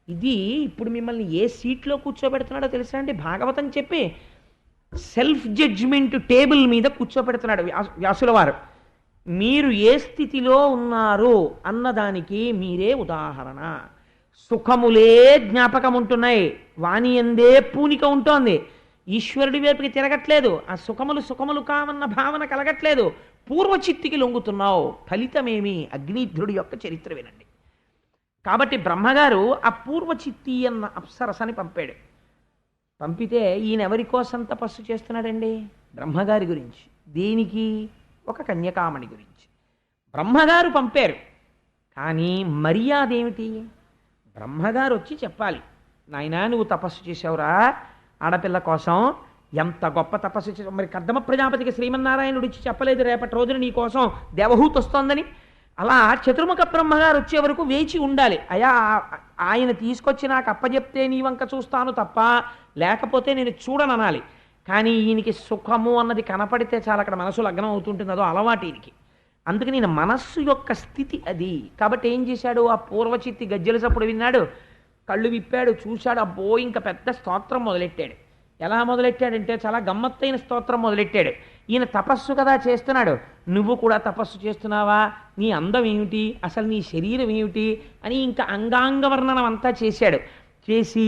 S1: ఇది ఇప్పుడు మిమ్మల్ని ఏ సీట్లో కూర్చోబెడుతున్నాడో తెలుసా అండి? భాగవతం చెప్పి సెల్ఫ్ జడ్జిమెంట్ టేబుల్ మీద కూర్చోబెడుతున్నాడు వ్యాసుల వారు. మీరు ఏ స్థితిలో ఉన్నారు అన్నదానికి మీరే ఉదాహరణ. సుఖములే జ్ఞాపకం ఉంటున్నాయి, వాణి ఎందే పూనిక ఉంటోంది, ఈశ్వరుడి వైపుకి తిరగట్లేదు, ఆ సుఖములు కావన్న భావన కలగట్లేదు, పూర్వచిత్తికి లొంగుతున్నావు. ఫలితమేమి? అగ్నిధ్రుడి యొక్క చరిత్ర వినండి. కాబట్టి బ్రహ్మగారు ఆ పూర్వచిత్తి అన్న అప్సరసని పంపాడు. పంపితే ఈయన ఎవరి కోసం తపస్సు చేస్తున్నాడండి? బ్రహ్మగారి గురించి. దేనికి? ఒక కన్యకామణి గురించి బ్రహ్మగారు పంపారు. కానీ మర్యాద ఏమిటి? బ్రహ్మగారు వచ్చి చెప్పాలి, నాయనా నువ్వు తపస్సు చేసావురా ఆడపిల్ల కోసం, ఎంత గొప్ప తపస్సు చేసావు. మరి కర్దమ ప్రజాపతికి శ్రీమన్నారాయణుడు ఇచ్చి చెప్పలేదు రేపటి రోజున నీ కోసం దేవహూతి వస్తోందని? అలా చతుర్ముఖ బ్రహ్మగారు వచ్చే వరకు వేచి ఉండాలి. అయా ఆయన తీసుకొచ్చి నాకు అప్పచెప్తే నీ వంక చూస్తాను తప్ప లేకపోతే నేను చూడననాలి. కానీ ఈయనకి సుఖము అన్నది కనపడితే చాలా అక్కడ మనసు లగ్నం అవుతుంటుంది, అదో అలవాటు ఈయనకి. అందుకని ఈయన మనస్సు యొక్క స్థితి అది. కాబట్టి ఏం చేశాడు, ఆ పూర్వచిత్తి గజ్జెల చప్పుడు విన్నాడు, కళ్ళు విప్పాడు, చూశాడు, అబ్బో ఇంకా పెద్ద స్తోత్రం మొదలెట్టాడు. ఎలా మొదలెట్టాడంటే చాలా గమ్మత్తైన స్తోత్రం మొదలెట్టాడు. ఈయన తపస్సు కదా చేస్తున్నాడు, నువ్వు కూడా తపస్సు చేస్తున్నావా, నీ అందం ఏమిటి, అసలు నీ శరీరం ఏమిటి అని ఇంకా అంగాంగ వర్ణనం అంతా చేశాడు. చేసి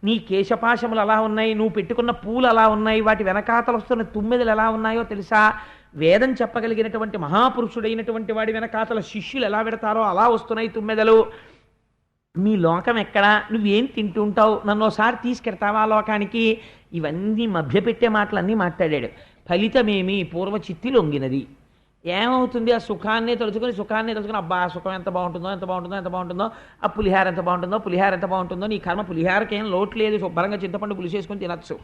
S1: నీ కేశపాశములు ఎలా ఉన్నాయి, నువ్వు పెట్టుకున్న పూలు ఎలా ఉన్నాయి, వాటి వెనకాతలు వస్తున్న తుమ్మెదలు ఎలా ఉన్నాయో తెలుసా, వేదం చెప్పగలిగినటువంటి మహాపురుషుడైనటువంటి వాడి వెనకాతల శిష్యులు ఎలా పెడతారో అలా వస్తున్నాయి తుమ్మెదలు. మీ లోకం ఎక్కడా, నువ్వేం తింటుంటావు, నన్ను ఒకసారి తీసుకెడతావా లోకానికి, ఇవన్నీ మభ్యపెట్టే మాటలన్నీ మాట్లాడాడు. ఫలితమేమి, పూర్వచిత్తి లొంగినది. ఏమవుతుంది, ఆ సుఖాన్నే తలుచుకొని అబ్బా సుఖం ఎంత బాగుంటుందో ఎంత బాగుంటుందో ఎంత బాగుంటుందో, ఆ పులిహార ఎంత బాగుంటుందో పులిహార ఎంత బాగుంటుందో, నీ కర్మ పులిహారకి ఏం లోటు లేదు, శుభ్రంగా చింతపండు పులిసేసుకొని తినచ్చు.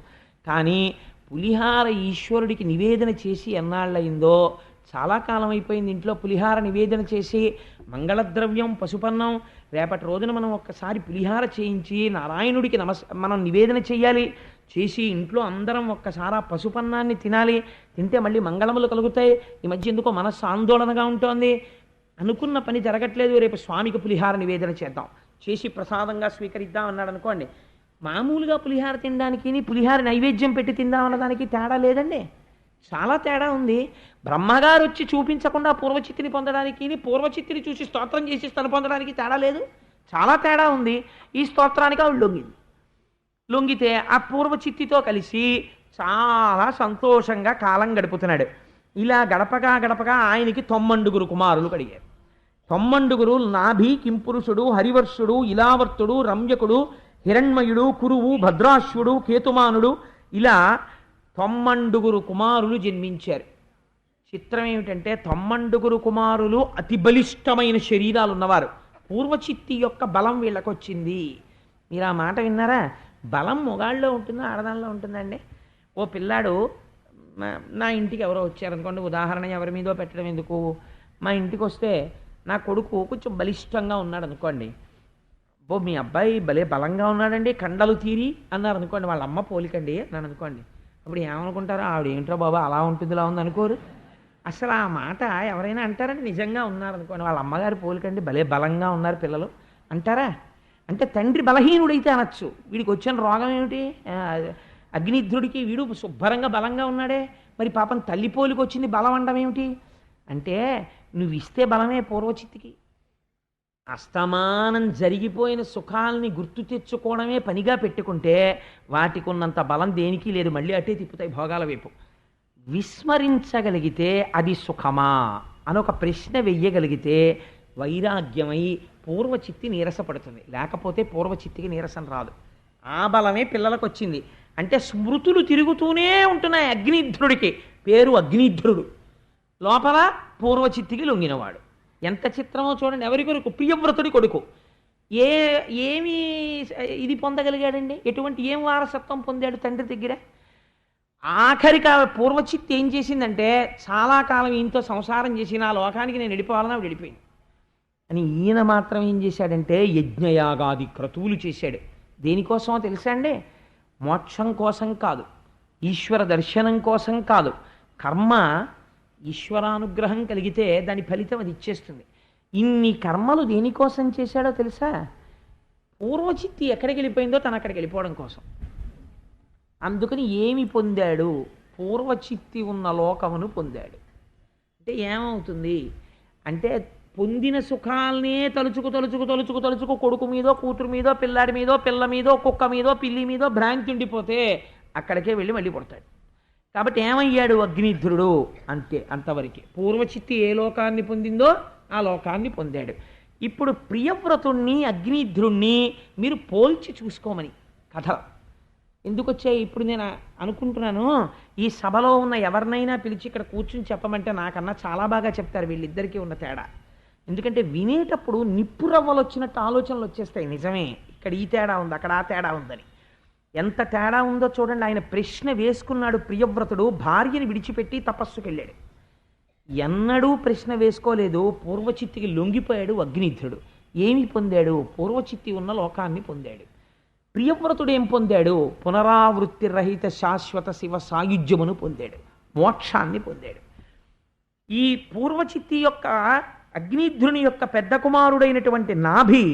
S1: కానీ పులిహార ఈశ్వరుడికి నివేదన చేసి ఎన్నాళ్ళయిందో, చాలా కాలం అయిపోయింది ఇంట్లో పులిహార నివేదన చేసి, మంగళద్రవ్యం పసుపన్నం, రేపటి రోజున మనం ఒక్కసారి పులిహార చేయించి నారాయణుడికి మనం నివేదన చేయాలి, చేసి ఇంట్లో అందరం ఒక్కసారి ఆ పసుపన్నాన్ని తినాలి, తింటే మళ్ళీ మంగళములు కలుగుతాయి. ఈ మధ్య ఎందుకో మనస్సు ఆందోళనగా ఉంటోంది, అనుకున్న పని జరగట్లేదు, రేపు స్వామికి పులిహార నివేదన చేద్దాం, చేసి ప్రసాదంగా స్వీకరిద్దాం అన్నాడు అనుకోండి. మామూలుగా పులిహార తినడానికి పులిహార నైవేద్యం పెట్టి తిందాం అన్నదానికి తేడా లేదండి, చాలా తేడా ఉంది. బ్రహ్మగారు వచ్చి చూపించకుండా పూర్వచిత్తిని పొందడానికి, పూర్వచిత్తిని చూసి స్తోత్రం చేసి తను పొందడానికి తేడా లేదు, చాలా తేడా ఉంది. ఈ స్తోత్రానికి ఆవిడ లొంగింది. లొంగితే ఆ పూర్వచిత్తితో కలిసి చాలా సంతోషంగా కాలం గడుపుతున్నాడు. ఇలా గడపగా గడపగా ఆయనకి 90 కుమారులు కలిగారు. 90 నాభి, కింపురుషుడు, హరివర్షుడు, ఇలావర్తుడు, రమ్యకుడు, హిరణ్మయుడు, కురువు, భద్రాశ్వుడు, కేతుమానుడు, ఇలా 90 కుమారులు జన్మించారు. చిత్రం ఏమిటంటే 90 కుమారులు అతి బలిష్టమైన శరీరాలు ఉన్నవారు. పూర్వచిత్తి యొక్క బలం వీళ్ళకి వచ్చింది. మీరు ఆ మాట విన్నారా? బలం మొగాళ్ళలో ఉంటుందా ఆడదానిలో ఉంటుందండి? ఓ పిల్లాడు నా ఇంటికి ఎవరో వచ్చారనుకోండి, ఉదాహరణ ఎవరి మీదో పెట్టడం ఎందుకు, మా ఇంటికి వస్తే నా కొడుకు కొంచెం బలిష్టంగా ఉన్నాడు అనుకోండి, ఓ మీ అబ్బాయి భలే బలంగా ఉన్నాడండి కండలు తీరి అన్నారు అనుకోండి, వాళ్ళ అమ్మ పోలికండి అన్నాను అనుకోండి, అప్పుడు ఏమనుకుంటారో, ఆవిడ ఏంట్రో బాబా అలా ఉంటుంది ఇలా ఉంది అనుకోరు. అసలు ఆ మాట ఎవరైనా అంటారంటే నిజంగా ఉన్నారనుకోండి, వాళ్ళ అమ్మగారి పోలికండి భలే బలంగా ఉన్నారు పిల్లలు అంటారా? అంటే తండ్రి బలహీనుడైతే అనొచ్చు, వీడికి వచ్చిన రోగం ఏమిటి, అగ్నిధ్రుడికి వీడు శుభ్రంగా బలంగా ఉన్నాడే, మరి పాపం తల్లి పోలికి వచ్చింది బలం అనడం ఏమిటి అంటే, నువ్వు ఇస్తే బలమే పూర్వచిత్తికి. అస్తమానం జరిగిపోయిన సుఖాలని గుర్తు తెచ్చుకోవడమే పనిగా పెట్టుకుంటే వాటికి ఉన్నంత బలం దేనికి లేదు, మళ్ళీ అట్టే తిప్పుతాయి భోగాల వైపు. విస్మరించగలిగితే అది సుఖమా అని ఒక ప్రశ్న వెయ్యగలిగితే వైరాగ్యమై పూర్వచిత్తి నీరసపడుతుంది, లేకపోతే పూర్వచిత్తికి నీరసం రాదు. ఆ బలమే పిల్లలకు వచ్చింది. అంటే స్మృతులు తిరుగుతూనే ఉంటున్నాయి. అగ్నిధ్రుడికి పేరు అగ్నిధ్రుడు, లోపల పూర్వచిత్తికి లొంగినవాడు. ఎంత చిత్రమో చూడండి. ఎవరి కొడుకు? ప్రియవ్రతుడి కొడుకు. ఏమి ఇది పొందగలిగాడండి, ఎటువంటి ఏం వారసత్వం పొందాడు తండ్రి దగ్గర? ఆఖరికి పూర్వచిత్తి ఏం చేసిందంటే, చాలా కాలం ఈయనతో సంసారం చేసి నా లోకానికి నేను వెళ్ళిపోవాలని ఆవిడ వెళ్ళిపోయింది. అని ఈయన మాత్రం ఏం చేశాడంటే యజ్ఞయాగాది క్రతువులు చేశాడు. దేనికోసమో తెలుసా అండి? మోక్షం కోసం కాదు, ఈశ్వర దర్శనం కోసం కాదు. కర్మ ఈశ్వరానుగ్రహం కలిగితే దాని ఫలితం అది ఇచ్చేస్తుంది. ఇన్ని కర్మలు దేనికోసం చేశాడో తెలుసా? పూర్వచిత్తి ఎక్కడికి వెళ్ళిపోయిందో తను అక్కడికి వెళ్ళిపోవడం కోసం. అందుకని ఏమి పొందాడు? పూర్వచిత్తి ఉన్న లోకమును పొందాడు. అంటే ఏమవుతుంది అంటే, పొందిన సుఖాలనే తలుచుకు కొడుకు మీదో కూతురు మీదో పిల్లాడి మీదో పిల్ల మీదో కుక్క మీదో పిల్లి మీదో భ్రాంతి ఉండిపోతే అక్కడికే వెళ్ళి మళ్ళీ పుడతాడు. కాబట్టి ఏమయ్యాడు? అగ్నిధ్రుడు. అంతే, అంతవరకే. పూర్వచిత్తి ఏ లోకాన్ని పొందిందో ఆ లోకాన్ని పొందాడు. ఇప్పుడు ప్రియవ్రతుణ్ణి అగ్నిధ్రుణ్ణి మీరు పోల్చి చూసుకోమని కథ ఎందుకు వచ్చాయి ఇప్పుడు నేను అనుకుంటున్నాను. ఈ సభలో ఉన్న ఎవరినైనా పిలిచి ఇక్కడ కూర్చుని చెప్పమంటే నాకన్నా చాలా బాగా చెప్తారు వీళ్ళిద్దరికీ ఉన్న తేడా. ఎందుకంటే వినేటప్పుడు నిప్పు రవ్వలు వచ్చినట్టు ఆలోచనలు వచ్చేస్తాయి. నిజమే, ఇక్కడ ఈ తేడా ఉంది, అక్కడ ఆ తేడా ఉందని. ఎంత తేడా ఉందో చూడండి. ఆయన ప్రశ్న వేసుకున్నాడు ప్రియవ్రతుడు, భార్యని విడిచిపెట్టి తపస్సుకి వెళ్ళాడు. ఎన్నడూ ప్రశ్న వేసుకోలేదు. పూర్వచిత్తికి లొంగిపోయాడు అగ్నిధ్రుడు. ఏమి పొందాడు? పూర్వచిత్తి ఉన్న లోకాన్ని పొందాడు. ప్రియవ్రతుడు ఏం పొందాడు? పునరావృత్తి రహిత శాశ్వత శివ సాయుధ్యమును పొందాడు, మోక్షాన్ని పొందాడు. ఈ పూర్వచిత్తి యొక్క అగ్నిధ్రుని యొక్క పెద్ద కుమారుడైనటువంటి నాభి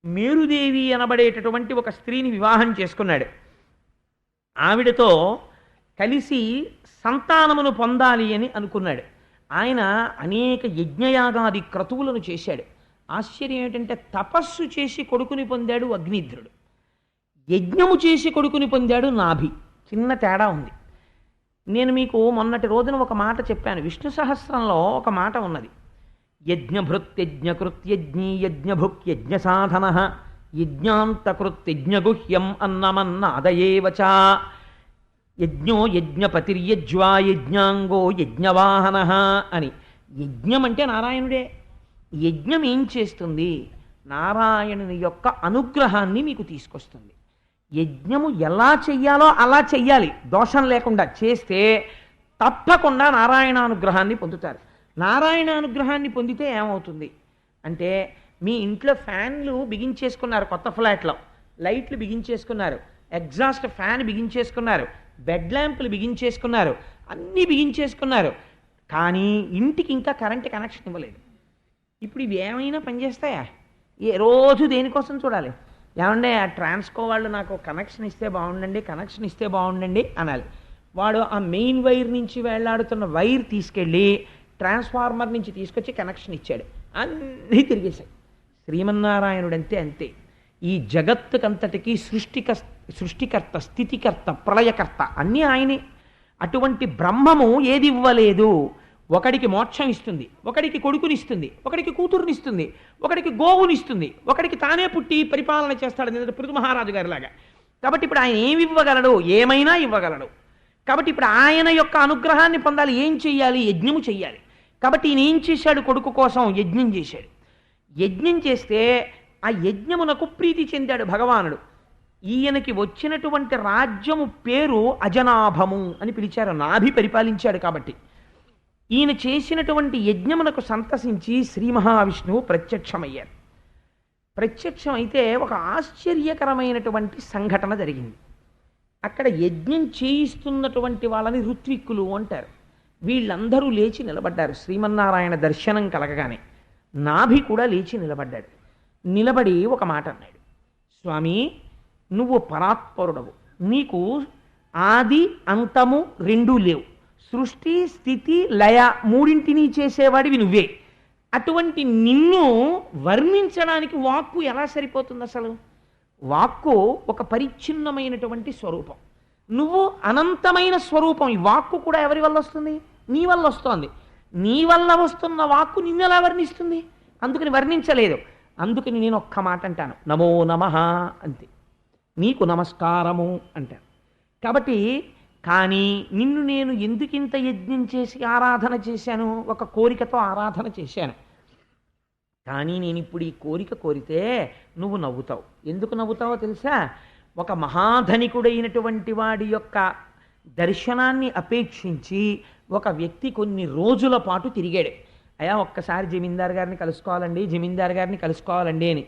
S1: మేరుదేవి అనబడేటటువంటి ఒక స్త్రీని వివాహం చేసుకున్నాడు. ఆవిడతో కలిసి సంతానమును పొందాలి అని అనుకున్నాడు. ఆయన అనేక యజ్ఞయాగాది క్రతువులను చేశాడు. ఆశ్చర్యం ఏంటంటే తపస్సు చేసి కొడుకుని పొందాడు అగ్నిధ్రుడు, యజ్ఞము చేసి కొడుకుని పొందాడు నాభి. చిన్న తేడా ఉంది. నేను మీకు మొన్నటి రోజున ఒక మాట చెప్పాను. విష్ణు సహస్రంలో ఒక మాట ఉన్నది. యజ్ఞభృత్యజ్ఞకృత్యజ్ఞీ యజ్ఞభుక్యజ్ఞ సాధన యజ్ఞాంతకృత్యజ్ఞగుహ్యం అన్నమన్నాదయేవచ యజ్ఞో యజ్ఞపతిర్యజ్వా యజ్ఞాంగో యజ్ఞవాహన అని. యజ్ఞం అంటే నారాయణుడే. యజ్ఞం ఏం చేస్తుంది? నారాయణుని యొక్క అనుగ్రహాన్ని మీకు తీసుకొస్తుంది. యజ్ఞము ఎలా చెయ్యాలో అలా చెయ్యాలి, దోషం లేకుండా చేస్తే తప్పకుండా నారాయణానుగ్రహాన్ని పొందుతారు. నారాయణానుగ్రహాన్ని పొందితే ఏమవుతుంది అంటే, మీ ఇంట్లో ఫ్యాన్లు బిగించేసుకున్నారు, కొత్త ఫ్లాట్లో లైట్లు బిగించేసుకున్నారు, ఎగ్జాస్ట్ ఫ్యాన్ బిగించేసుకున్నారు, బెడ్ ల్యాంపులు బిగించేసుకున్నారు, అన్నీ బిగించేసుకున్నారు, కానీ ఇంటికి ఇంకా కరెంట్ కనెక్షన్ ఇవ్వలేదు. ఇప్పుడు ఇవి ఏమైనా పనిచేస్తాయా? ఏ రోజు దేనికోసం చూడాలి? ఏమంటే ఆ ట్రాన్స్కో వాళ్ళు నాకు కనెక్షన్ ఇస్తే బాగుండండి, కనెక్షన్ ఇస్తే బాగుండండి అనాలి. వాడు ఆ మెయిన్ వైర్ నుంచి వేళ్లాడుతున్న వైర్ తీసుకెళ్ళి ట్రాన్స్ఫార్మర్ నుంచి తీసుకొచ్చి కనెక్షన్ ఇచ్చాడు, అన్నీ తిరిగేశాయి. శ్రీమన్నారాయణుడంతే అంతే. ఈ జగత్తుకంతటికీ సృష్టికర్త, స్థితికర్త, ప్రళయకర్త అన్నీ ఆయనే. అటువంటి బ్రహ్మము ఏది ఇవ్వలేదు. ఒకడికి మోక్షం ఇస్తుంది, ఒకడికి కొడుకునిస్తుంది, ఒకడికి కూతురునిస్తుంది, ఒకడికి గోవునిస్తుంది, ఒకడికి తానే పుట్టి పరిపాలన చేస్తాడు, ఎందుకంటే పృథు మహారాజు గారిలాగా. కాబట్టి ఇప్పుడు ఆయన ఏమి ఇవ్వగలడు? ఏమైనా ఇవ్వగలడు. కాబట్టి ఇప్పుడు ఆయన యొక్క అనుగ్రహాన్ని పొందాలి. ఏం చెయ్యాలి? యజ్ఞము చెయ్యాలి. కాబట్టి ఈయన ఏం చేశాడు? కొడుకు కోసం యజ్ఞం చేశాడు. యజ్ఞం చేస్తే ఆ యజ్ఞమునకు ప్రీతి చెందాడు భగవానుడు. ఈయనకి వచ్చినటువంటి రాజ్యము పేరు అజనాభము అని పిలిచారు. నాభి పరిపాలించాడు కాబట్టి. ఈయన చేసినటువంటి యజ్ఞమునకు సంతసించి శ్రీ మహావిష్ణువు ప్రత్యక్షమయ్యారు. ప్రత్యక్షమైతే ఒక ఆశ్చర్యకరమైనటువంటి సంఘటన జరిగింది. అక్కడ యజ్ఞం చేయిస్తున్నటువంటి వాళ్ళని ఋత్విక్కులు అంటారు. వీళ్ళందరూ లేచి నిలబడ్డారు శ్రీమన్నారాయణ దర్శనం కలగగానే. నాభి కూడా లేచి నిలబడ్డాడు. నిలబడి ఒక మాట అన్నాడు. స్వామి, నువ్వు పరాత్పరుడవు, నీకు ఆది అంతము రెండూ లేవు, సృష్టి స్థితి లయ మూడింటిని చేసేవాడివి నువ్వే. అటువంటి నిన్ను వర్ణించడానికి వాక్కు ఎలా సరిపోతుంది? అసలు వాక్కు ఒక పరిచ్ఛిన్నమైనటువంటి స్వరూపం, నువ్వు అనంతమైన స్వరూపం. ఈ వాక్కు కూడా ఎవరి వల్ల వస్తుంది? నీ వల్ల వస్తోంది. నీ వల్ల వస్తున్న వాక్కు నిన్నెలా వర్ణిస్తుంది? అందుకని వర్ణించలేదు. అందుకని నేను ఒక్క మాట అంటాను, నమో నమః అంతే, నీకు నమస్కారము అంటాను. కాబట్టి కానీ నిన్ను నేను ఎందుకింత యజ్ఞం చేసి ఆరాధన చేశాను? ఒక కోరికతో ఆరాధన చేశాను. కానీ నేను ఇప్పుడు ఈ కోరిక కోరితే నువ్వు నవ్వుతావు. ఎందుకు నవ్వుతావో తెలుసా? ఒక మహాధనికుడైనటువంటి వాడి యొక్క దర్శనాన్ని అపేక్షించి ఒక వ్యక్తి కొన్ని రోజుల పాటు తిరిగాడు. అయ్యా ఒక్కసారి జమీందార్ గారిని కలుసుకోవాలండి, జమీందార్ గారిని కలుసుకోవాలండి అని.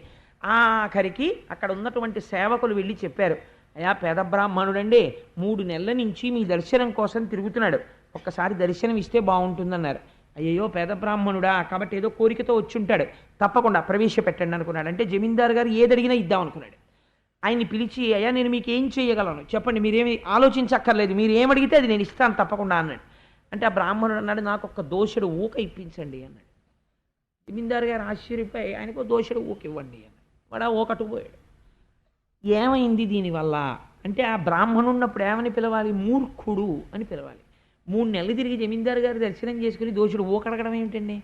S1: ఆఖరికి అక్కడ ఉన్నటువంటి సేవకులు వెళ్ళి చెప్పారు, అయ్యా పేద బ్రాహ్మణుడండి, 3 నెలల నుంచి మీ దర్శనం కోసం తిరుగుతున్నాడు, ఒక్కసారి దర్శనం ఇస్తే బాగుంటుందన్నారు. అయ్యో పేద బ్రాహ్మణుడా, కాబట్టి ఏదో కోరికతో వచ్చి ఉంటాడు, తప్పకుండా ప్రవేశపెట్టండి అనుకున్నాడు. అంటే జమీందార్ గారు ఏదడిగినా ఇద్దాం అనుకున్నాడు. ఆయన్ని పిలిచి, అయ్యా నేను మీకు ఏం చేయగలను చెప్పండి, మీరేమి ఆలోచించక్కర్లేదు, మీరు ఏమడిగితే అది నేను ఇస్తాను తప్పకుండా అన్నాడు. అంటే ఆ బ్రాహ్మణుడు అన్నాడు, నాకు ఒక్క దోషుడు ఊక ఇప్పించండి అన్నాడు. జమీందార్ గారు ఆశ్చర్యపోయి, ఆయనకు దోషుడు ఊక ఇవ్వండి అన్నాడు. వాడు ఆ ఊకటు పోయాడు. ఏమైంది దీనివల్ల అంటే, ఆ బ్రాహ్మణుడు ఉన్నప్పుడు ఏమని పిలవాలి? మూర్ఖుడు అని పిలవాలి. 3 నెలలు తిరిగి జమీందారు గారి దర్శనం చేసుకుని దోషుడు ఊకడగడం ఏమిటండి?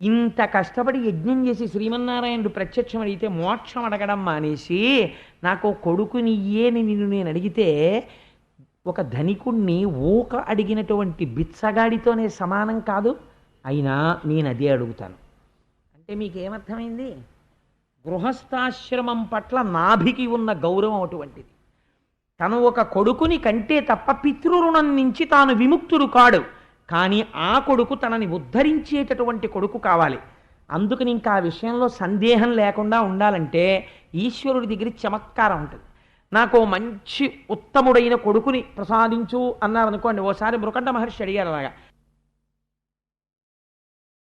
S1: ఇంత కష్టపడి యజ్ఞం చేసి శ్రీమన్నారాయణుడు ప్రత్యక్షం అడిగితే మోక్షం అడగడం మానేసి నాకు కొడుకునియ్యేని నిన్ను నేను అడిగితే ఒక ధనికుణ్ణి ఊక అడిగినటువంటి బిచ్చగాడితోనే సమానం కాదు అయినా నేను అదే అడుగుతాను. అంటే మీకేమర్థమైంది? గృహస్థాశ్రమం పట్ల నాభికి ఉన్న గౌరవం అటువంటిది. తను ఒక కొడుకుని కంటే తప్ప పితృరుణం నుంచి తాను విముక్తుడు కాడు. కానీ ఆ కొడుకు తనని ఉద్ధరించేటటువంటి కొడుకు కావాలి. అందుకని ఇంకా ఆ విషయంలో సందేహం లేకుండా ఉండాలంటే ఈశ్వరుడి దగ్గర చమత్కారం ఉంటుంది. నాకు మంచి ఉత్తముడైన కొడుకుని ప్రసాదించు అన్నారనుకోండి. ఓసారి మృకండ మహర్షి అడిగారు అలాగా,